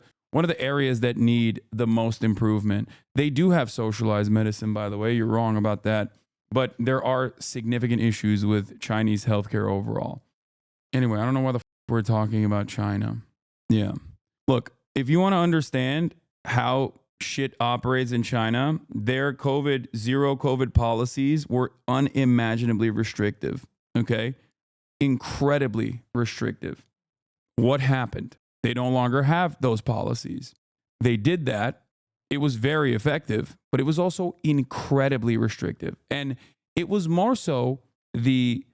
areas that need the most improvement. They do have socialized medicine, by the way. You're wrong about that. But there are significant issues with Chinese healthcare overall. Anyway, I don't know why the we're talking about China. Yeah. Look, if you want to understand how shit operates in China, their zero COVID policies were unimaginably restrictive. Okay? Incredibly restrictive. What happened? They no longer have those policies. They did that. It was very effective, but it was also incredibly restrictive. And it was more so the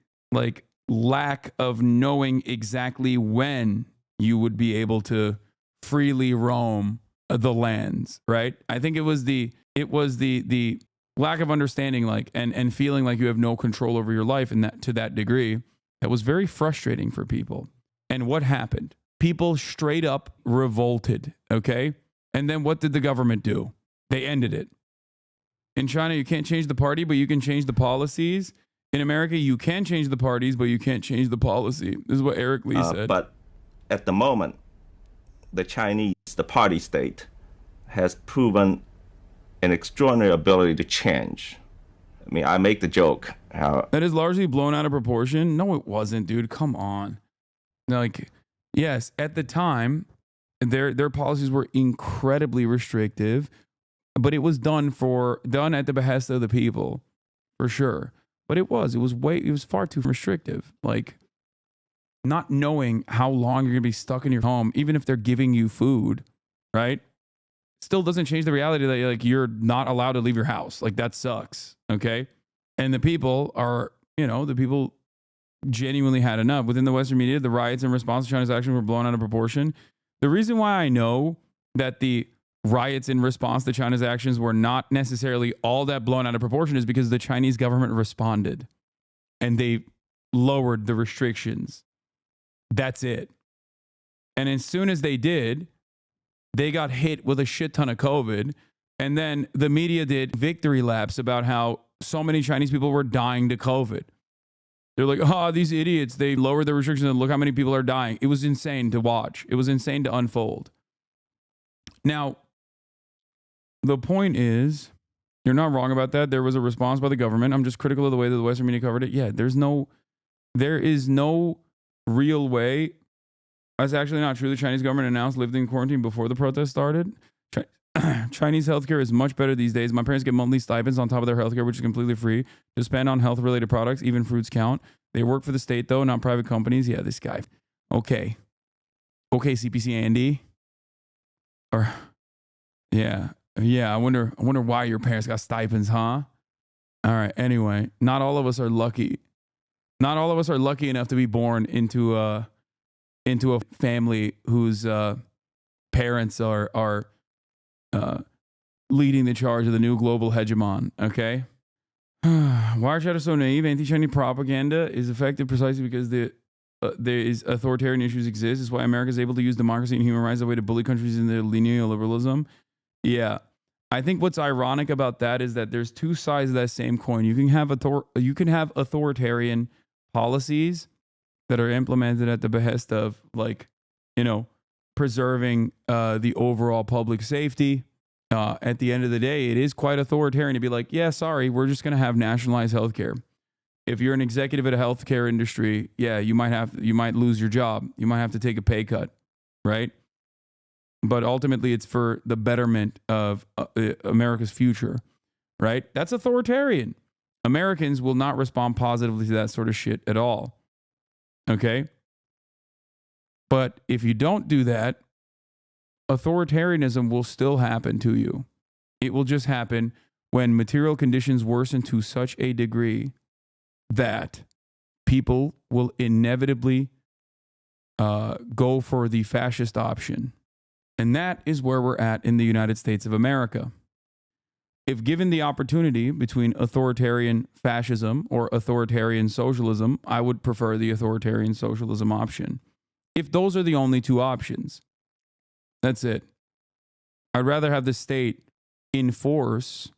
lack of knowing exactly when you would be able to freely roam the lands, right? I think it was the It was the lack of understanding, like, and feeling like you have no control over your life, and that to that degree, that was very frustrating for people. And what happened? People straight up revolted, okay? And then what did the government do? They ended it. In China, you can't change the party, but you can change the policies. In America, you can change the parties, but you can't change the policy. This is what Eric Lee said. But at the moment, the Chinese, the party state, has proven an extraordinary ability to change. I mean, I make the joke. That is largely blown out of proportion. No, it wasn't, dude. Come on. Like, yes, at the time, their policies were incredibly restrictive, but it was done at the behest of the people, for sure. But it was far too restrictive. Like, not knowing how long you're gonna be stuck in your home, even if they're giving you food, right? Still doesn't change the reality that you're not allowed to leave your house. Like, that sucks. Okay. And the people genuinely had enough. Within the Western media, the riots in response to China's actions were blown out of proportion. The reason why I know that the riots in response to China's actions were not necessarily all that blown out of proportion is because the Chinese government responded and they lowered the restrictions. That's it. And as soon as they did, they got hit with a shit ton of COVID. And then the media did victory laps about how so many Chinese people were dying to COVID. They're like, oh, these idiots, they lowered the restrictions and look how many people are dying. It was insane to watch. It was insane to unfold. Now, the point is, you're not wrong about that. There was a response by the government. I'm just critical of the way that the Western media covered it. Yeah, there is no real way. That's actually not true. The Chinese government announced lifting quarantine before the protest started. Chinese healthcare is much better these days. My parents get monthly stipends on top of their healthcare, which is completely free to spend on health-related products. Even fruits count. They work for the state, though, not private companies. Yeah, this guy. Okay, CPC Andy. Or, yeah. I wonder why your parents got stipends, huh? All right. Anyway, not all of us are lucky. Not all of us are lucky enough to be born into a family whose parents are leading the charge of the new global hegemon, okay? Why are Chatter so naive? Anti-Chinese propaganda is effective precisely because there is authoritarian issues exist. It's why America is able to use democracy and human rights as a way to bully countries into neoliberalism. Yeah. I think what's ironic about that is that there's two sides of that same coin. You can have authoritarian policies that are implemented at the behest of, preserving the overall public safety. At the end of the day, it is quite authoritarian to be like, yeah, sorry, we're just going to have nationalized healthcare. If you're an executive at a healthcare industry, yeah, you might lose your job. You might have to take a pay cut, right? But ultimately, it's for the betterment of America's future, right? That's authoritarian. Americans will not respond positively to that sort of shit at all, okay? But if you don't do that, authoritarianism will still happen to you. It will just happen when material conditions worsen to such a degree that people will inevitably go for the fascist option. And that is where we're at in the United States of America. If given the opportunity between authoritarian fascism or authoritarian socialism, I would prefer the authoritarian socialism option. If those are the only two options, that's it. I'd rather have the state enforce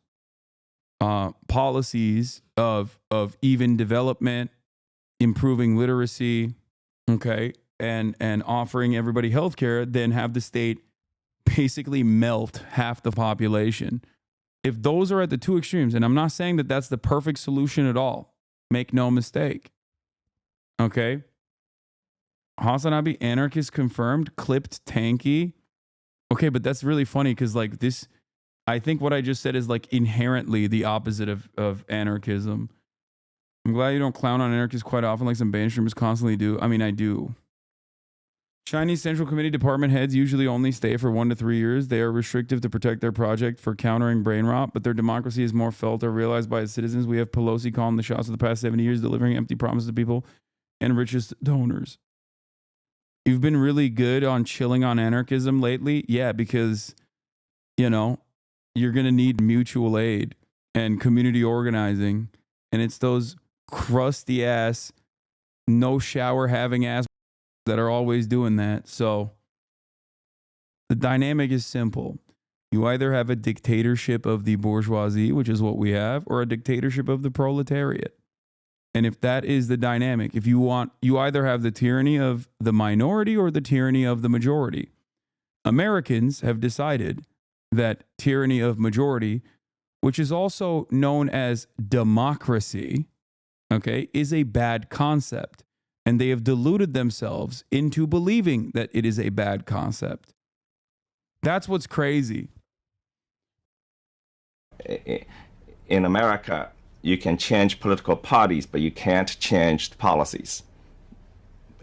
policies of even development, improving literacy, okay, and offering everybody healthcare than have the state basically melt half the population. If those are at the two extremes, and I'm not saying that that's the perfect solution at all, make no mistake, okay? Hasanabi, anarchist confirmed, clipped tanky. Okay, but that's really funny because this, I think what I just said is inherently the opposite of anarchism. I'm glad you don't clown on anarchists quite often like some mainstreamers constantly do. I mean, I do. Chinese Central Committee department heads usually only stay for 1 to 3 years. They are restrictive to protect their project for countering brain rot, but their democracy is more felt or realized by its citizens. We have Pelosi calling the shots of the past 70 years, delivering empty promises to people and richest donors. You've been really good on chilling on anarchism lately. Yeah, because, you you're going to need mutual aid and community organizing. And it's those crusty ass, no shower having ass that are always doing that. So the dynamic is simple. You either have a dictatorship of the bourgeoisie, which is what we have, or a dictatorship of the proletariat. And if that is the dynamic, if you want, you either have the tyranny of the minority or the tyranny of the majority. Americans have decided that tyranny of majority, which is also known as democracy, okay, is a bad concept. And they have deluded themselves into believing that it is a bad concept. That's what's crazy. In America, you can change political parties, but you can't change the policies.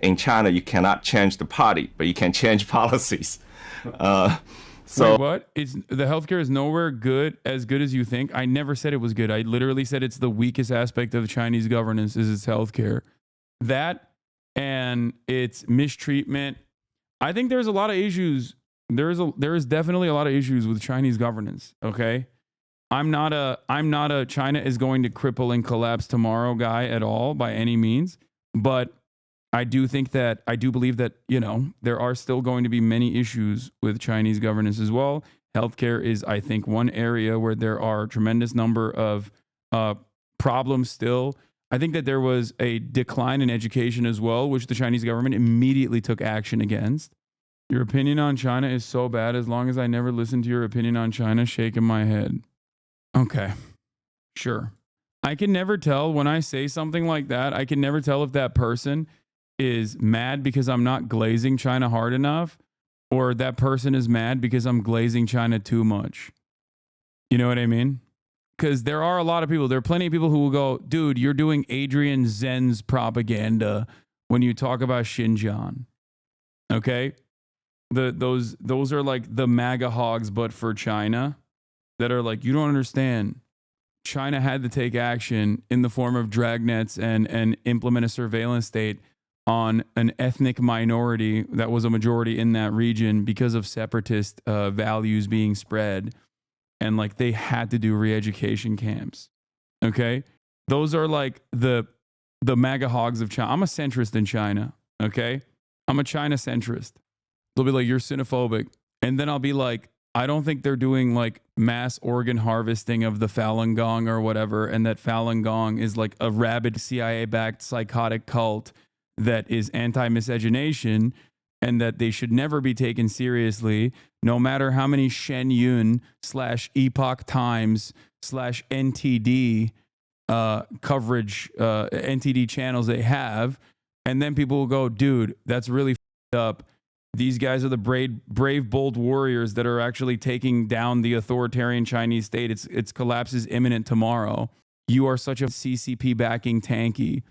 In China, you cannot change the party, but you can change policies. So wait, what? It's the healthcare is nowhere as good as you think. I never said it was good. I literally said it's the weakest aspect of Chinese governance is its healthcare. That and its mistreatment. I think there's a lot of issues. There is definitely a lot of issues with Chinese governance. Okay, I'm not a China is going to cripple and collapse tomorrow guy at all by any means, but I do believe that, you know, there are still going to be many issues with Chinese governance as well. Healthcare is, I think, one area where there are a tremendous number of problems still. I think that there was a decline in education as well, which the Chinese government immediately took action against. Your opinion on China is so bad. As long as I never listen to your opinion on China, shaking my head. Okay, sure. I can never tell when I say something like that. I can never tell if that person is mad because I'm not glazing China hard enough, or that person is mad because I'm glazing China too much. You know what I mean? Because there are a lot of people, there are plenty of people who will go, dude, you're doing Adrian Zen's propaganda when you talk about Xinjiang. Okay? Those are like the MAGA hogs, but for China, that are like, you don't understand. China had to take action in the form of dragnets and implement a surveillance state on an ethnic minority that was a majority in that region because of separatist values being spread. And like they had to do re-education camps. Okay? Those are like the MAGA hogs of China. I'm a centrist in China. Okay? I'm a China centrist. They'll be like, you're xenophobic. And then I'll be like, I don't think they're doing like mass organ harvesting of the Falun Gong or whatever. And that Falun Gong is like a rabid CIA-backed psychotic cult that is anti-miscegenation, and that they should never be taken seriously, no matter how many Shen Yun / Epoch Times / NTD coverage, NTD channels they have. And then people will go, dude, that's really f***ed up. These guys are the brave, bold warriors that are actually taking down the authoritarian Chinese state. Its collapse is imminent tomorrow. You are such a CCP backing tanky.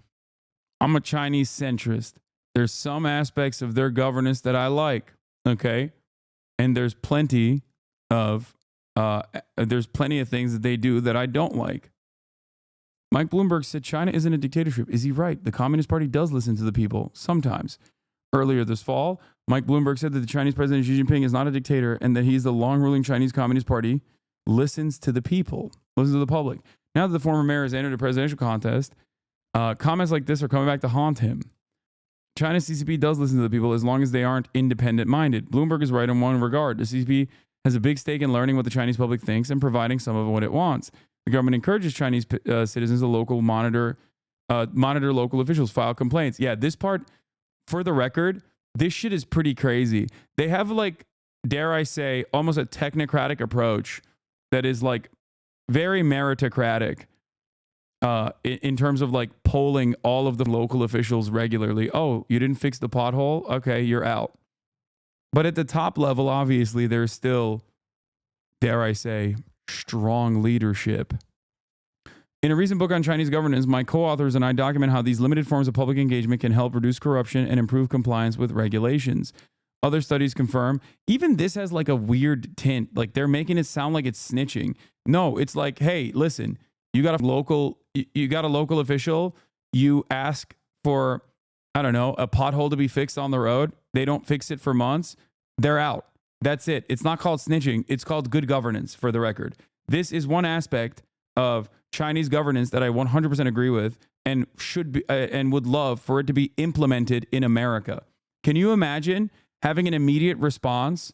I'm a Chinese centrist. There's some aspects of their governance that I like, okay? And there's plenty of things that they do that I don't like. Mike Bloomberg said China isn't a dictatorship. Is he right? The Communist Party does listen to the people sometimes. Earlier this fall, Mike Bloomberg said that the Chinese president Xi Jinping is not a dictator and that he's the long-ruling Chinese Communist Party listens to the people, listens to the public. Now that the former mayor has entered a presidential contest, comments like this are coming back to haunt him. China's CCP does listen to the people as long as they aren't independent-minded. Bloomberg is right in one regard. The CCP has a big stake in learning what the Chinese public thinks and providing some of what it wants. The government encourages Chinese citizens to monitor local officials, file complaints. Yeah, this part, for the record, this shit is pretty crazy. They have like, dare I say, almost a technocratic approach that is like very meritocratic. In terms of like polling all of the local officials regularly. Oh, you didn't fix the pothole? Okay, you're out. But at the top level, obviously, there's still, dare I say, strong leadership. In a recent book on Chinese governance, my co-authors and I document how these limited forms of public engagement can help reduce corruption and improve compliance with regulations. Other studies confirm, even this has like a weird tint. Like they're making it sound like it's snitching. No, it's like, hey, listen, you got a local official, you ask for, I don't know, a pothole to be fixed on the road. They don't fix it for months. They're out. That's it. It's not called snitching. It's called good governance, for the record. This is one aspect of Chinese governance that I 100% agree with and should be and would love for it to be implemented in America. Can you imagine having an immediate response?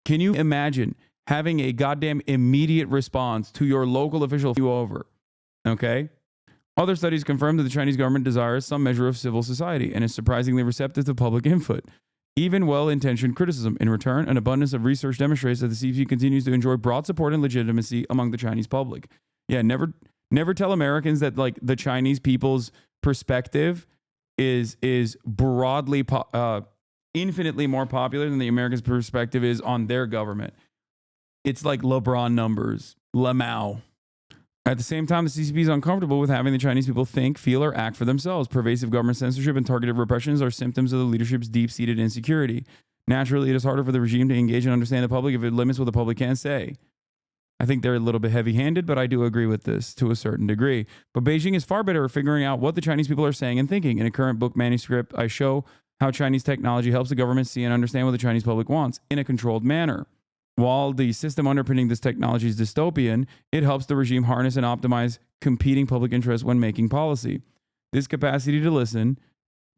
Can you imagine having a goddamn immediate response to your local official you over? Okay? Other studies confirm that the Chinese government desires some measure of civil society and is surprisingly receptive to public input, even well-intentioned criticism. In return, an abundance of research demonstrates that the CCP continues to enjoy broad support and legitimacy among the Chinese public. Yeah, never tell Americans that like the Chinese people's perspective is broadly infinitely more popular than the Americans' perspective is on their government. It's like LeBron numbers, Lamau. At the same time, the CCP is uncomfortable with having the Chinese people think, feel, or act for themselves. Pervasive government censorship and targeted repressions are symptoms of the leadership's deep-seated insecurity. Naturally, it is harder for the regime to engage and understand the public if it limits what the public can say. I think they're a little bit heavy-handed, but I do agree with this to a certain degree. But Beijing is far better at figuring out what the Chinese people are saying and thinking. In a current book manuscript, I show how Chinese technology helps the government see and understand what the Chinese public wants in a controlled manner. While the system underpinning this technology is dystopian, it helps the regime harness and optimize competing public interests when making policy. This capacity to listen,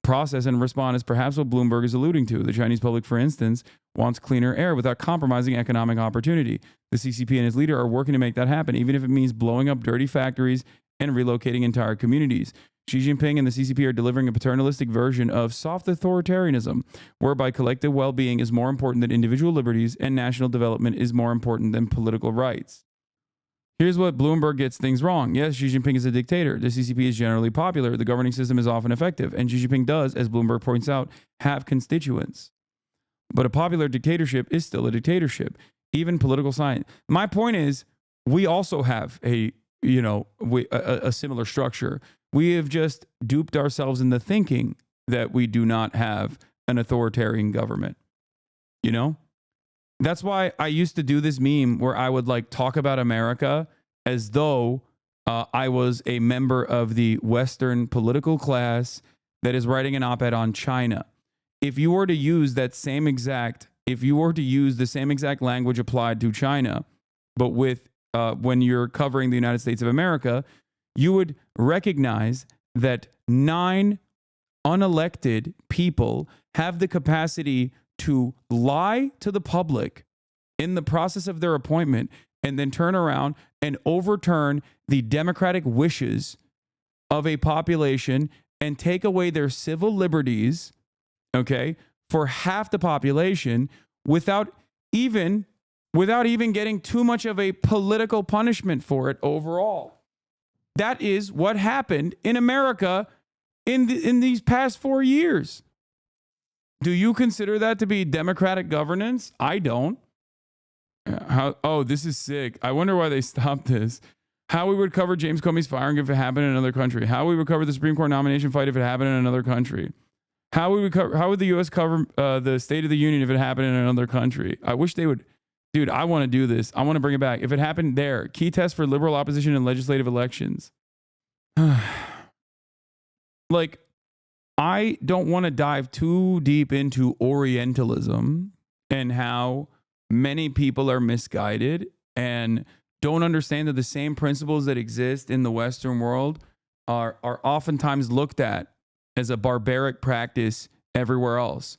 process, and respond is perhaps what Bloomberg is alluding to. The Chinese public, for instance, wants cleaner air without compromising economic opportunity. The CCP and its leader are working to make that happen, even if it means blowing up dirty factories and relocating entire communities. Xi Jinping and the CCP are delivering a paternalistic version of soft authoritarianism, whereby collective well-being is more important than individual liberties and national development is more important than political rights. Here's what Bloomberg gets things wrong. Yes, Xi Jinping is a dictator. The CCP is generally popular. The governing system is often effective. And Xi Jinping does, as Bloomberg points out, have constituents. But a popular dictatorship is still a dictatorship, even political science. My point is, we also have a similar structure. We have just duped ourselves into thinking that we do not have an authoritarian government. You know? That's why I used to do this meme where I would like talk about America as though I was a member of the Western political class that is writing an op-ed on China. If you were to use the same exact language applied to China, but with when you're covering the United States of America, you would recognize that 9 unelected people have the capacity to lie to the public in the process of their appointment and then turn around and overturn the democratic wishes of a population and take away their civil liberties, okay, for half the population without even getting too much of a political punishment for it overall. That is what happened in America in these past 4 years. Do you consider that to be democratic governance? I don't. This is sick. I wonder why they stopped this. How we would cover James Comey's firing if it happened in another country. How we would cover the Supreme Court nomination fight if it happened in another country. How would the U.S. cover the State of the Union if it happened in another country? I wish they would. Dude, I want to do this. I want to bring it back. If it happened there, key test for liberal opposition in legislative elections. Like, I don't want to dive too deep into Orientalism and how many people are misguided and don't understand that the same principles that exist in the Western world are oftentimes looked at as a barbaric practice everywhere else.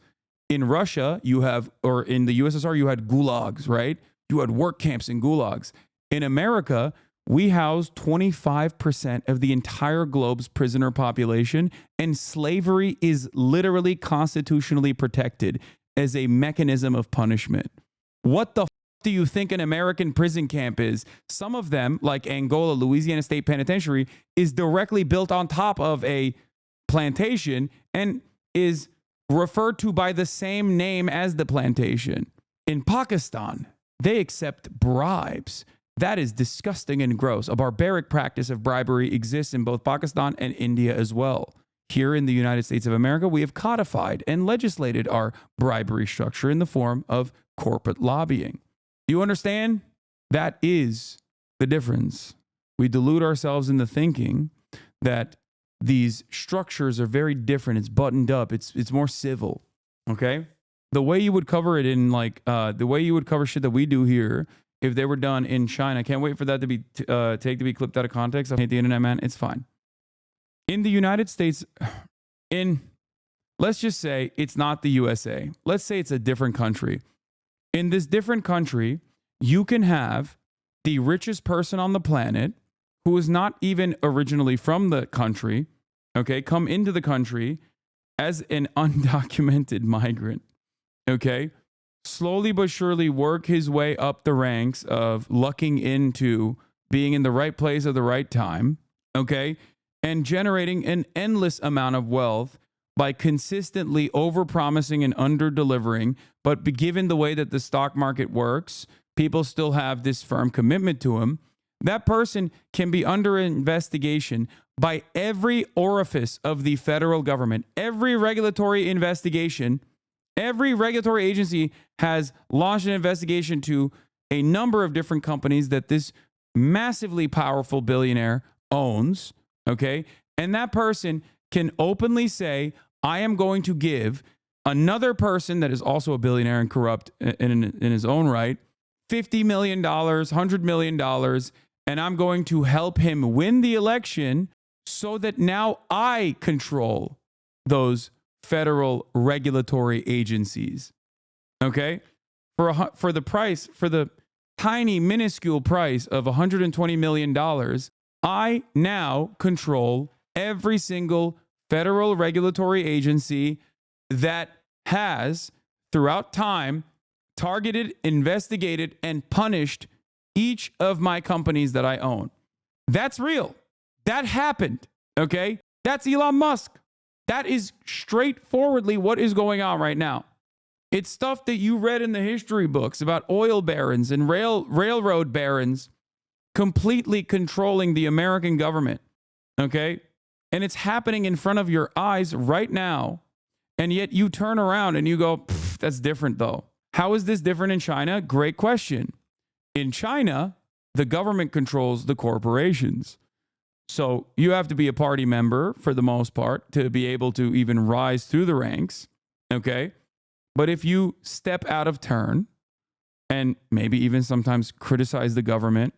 In Russia, or in the USSR, you had gulags, right? You had work camps and gulags. In America, we house 25% of the entire globe's prisoner population, and slavery is literally constitutionally protected as a mechanism of punishment. What the do you think an American prison camp is? Some of them, like Angola, Louisiana State Penitentiary, is directly built on top of a plantation and is referred to by the same name as the plantation. In Pakistan, they accept bribes. That is disgusting and gross. A barbaric practice of bribery exists in both Pakistan and India as well. Here in the United States of America, we have codified and legislated our bribery structure in the form of corporate lobbying. Do you understand? That is the difference. We delude ourselves into thinking that these structures are very different. It's buttoned up. It's more civil. Okay? the way you would cover it in like the way you would cover shit that we do here if they were done in China. Can't wait for that to be to be clipped out of context. I hate the internet, man. It's fine. In the United States, let's just say it's not the USA. Let's say it's a different country. In this different country, you can have the richest person on the planet who is not even originally from the country, okay, come into the country as an undocumented migrant, okay, slowly but surely work his way up the ranks of lucking into being in the right place at the right time, okay, and generating an endless amount of wealth by consistently overpromising and under-delivering. But given the way that the stock market works, people still have this firm commitment to him. That person can be under investigation by every orifice of the federal government. Every regulatory investigation, every regulatory agency has launched an investigation to a number of different companies that this massively powerful billionaire owns, okay? And that person can openly say, I am going to give another person that is also a billionaire and corrupt in his own right, $50 million, $100 million, and I'm going to help him win the election so that now I control those federal regulatory agencies. Okay? For the tiny, minuscule price of $120 million, I now control every single federal regulatory agency that has, throughout time, targeted, investigated, and punished each of my companies that I own. That's real. That happened. Okay? That's Elon Musk. That is straightforwardly what is going on right now. It's stuff that you read in the history books about oil barons and railroad barons completely controlling the American government. Okay? And it's happening in front of your eyes right now. And yet you turn around and you go, that's different though. How is this different in China? Great question. In China, the government controls the corporations. So you have to be a party member for the most part to be able to even rise through the ranks. Okay? But if you step out of turn and maybe even sometimes criticize the government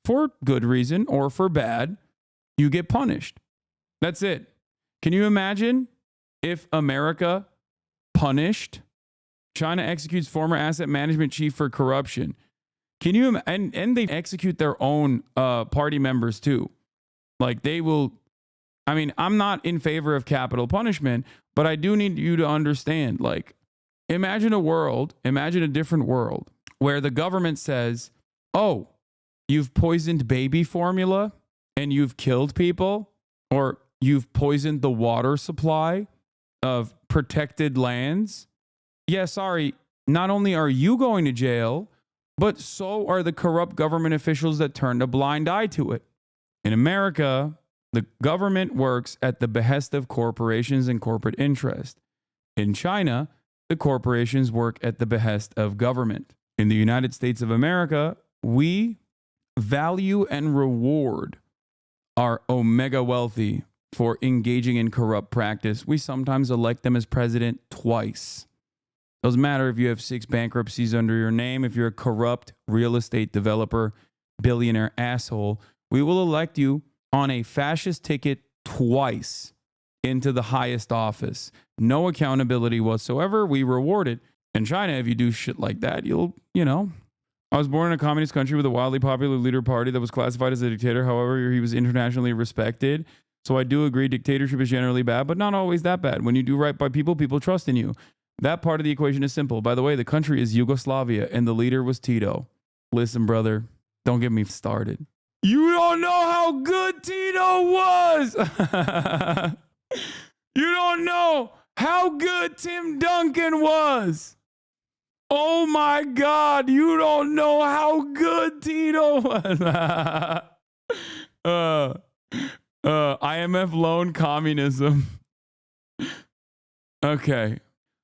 for good reason or for bad, you get punished. That's it. Can you imagine if America punished China executes former asset management chief for corruption? Can you and they execute their own party members too? Like they will. I mean, I'm not in favor of capital punishment, but I do need you to understand. Like, imagine a different world where the government says, "Oh, you've poisoned baby formula and you've killed people, or you've poisoned the water supply of protected lands. Yeah, sorry. Not only are you going to jail, but so are the corrupt government officials that turned a blind eye to it." In America, the government works at the behest of corporations and corporate interest. In China, the corporations work at the behest of government. In the United States of America, we value and reward our omega wealthy for engaging in corrupt practice. We sometimes elect them as president twice. Doesn't matter if you have 6 bankruptcies under your name, if you're a corrupt real estate developer, billionaire asshole, we will elect you on a fascist ticket twice into the highest office. No accountability whatsoever. We reward it. In China, if you do shit like that, I was born in a communist country with a wildly popular leader party that was classified as a dictator. However, he was internationally respected. So I do agree dictatorship is generally bad, but not always that bad. When you do right by people, people trust in you. That part of the equation is simple. By the way, the country is Yugoslavia and the leader was Tito. Listen, brother, don't get me started. You don't know how good Tito was. You don't know how good Tim Duncan was. Oh my God, you don't know how good Tito was. IMF loan communism. Okay.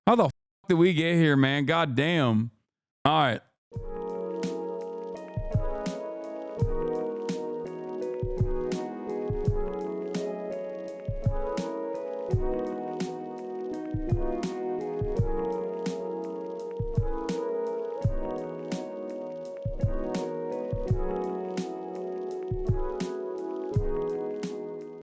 How the fuck did we get here, man? God damn. All right.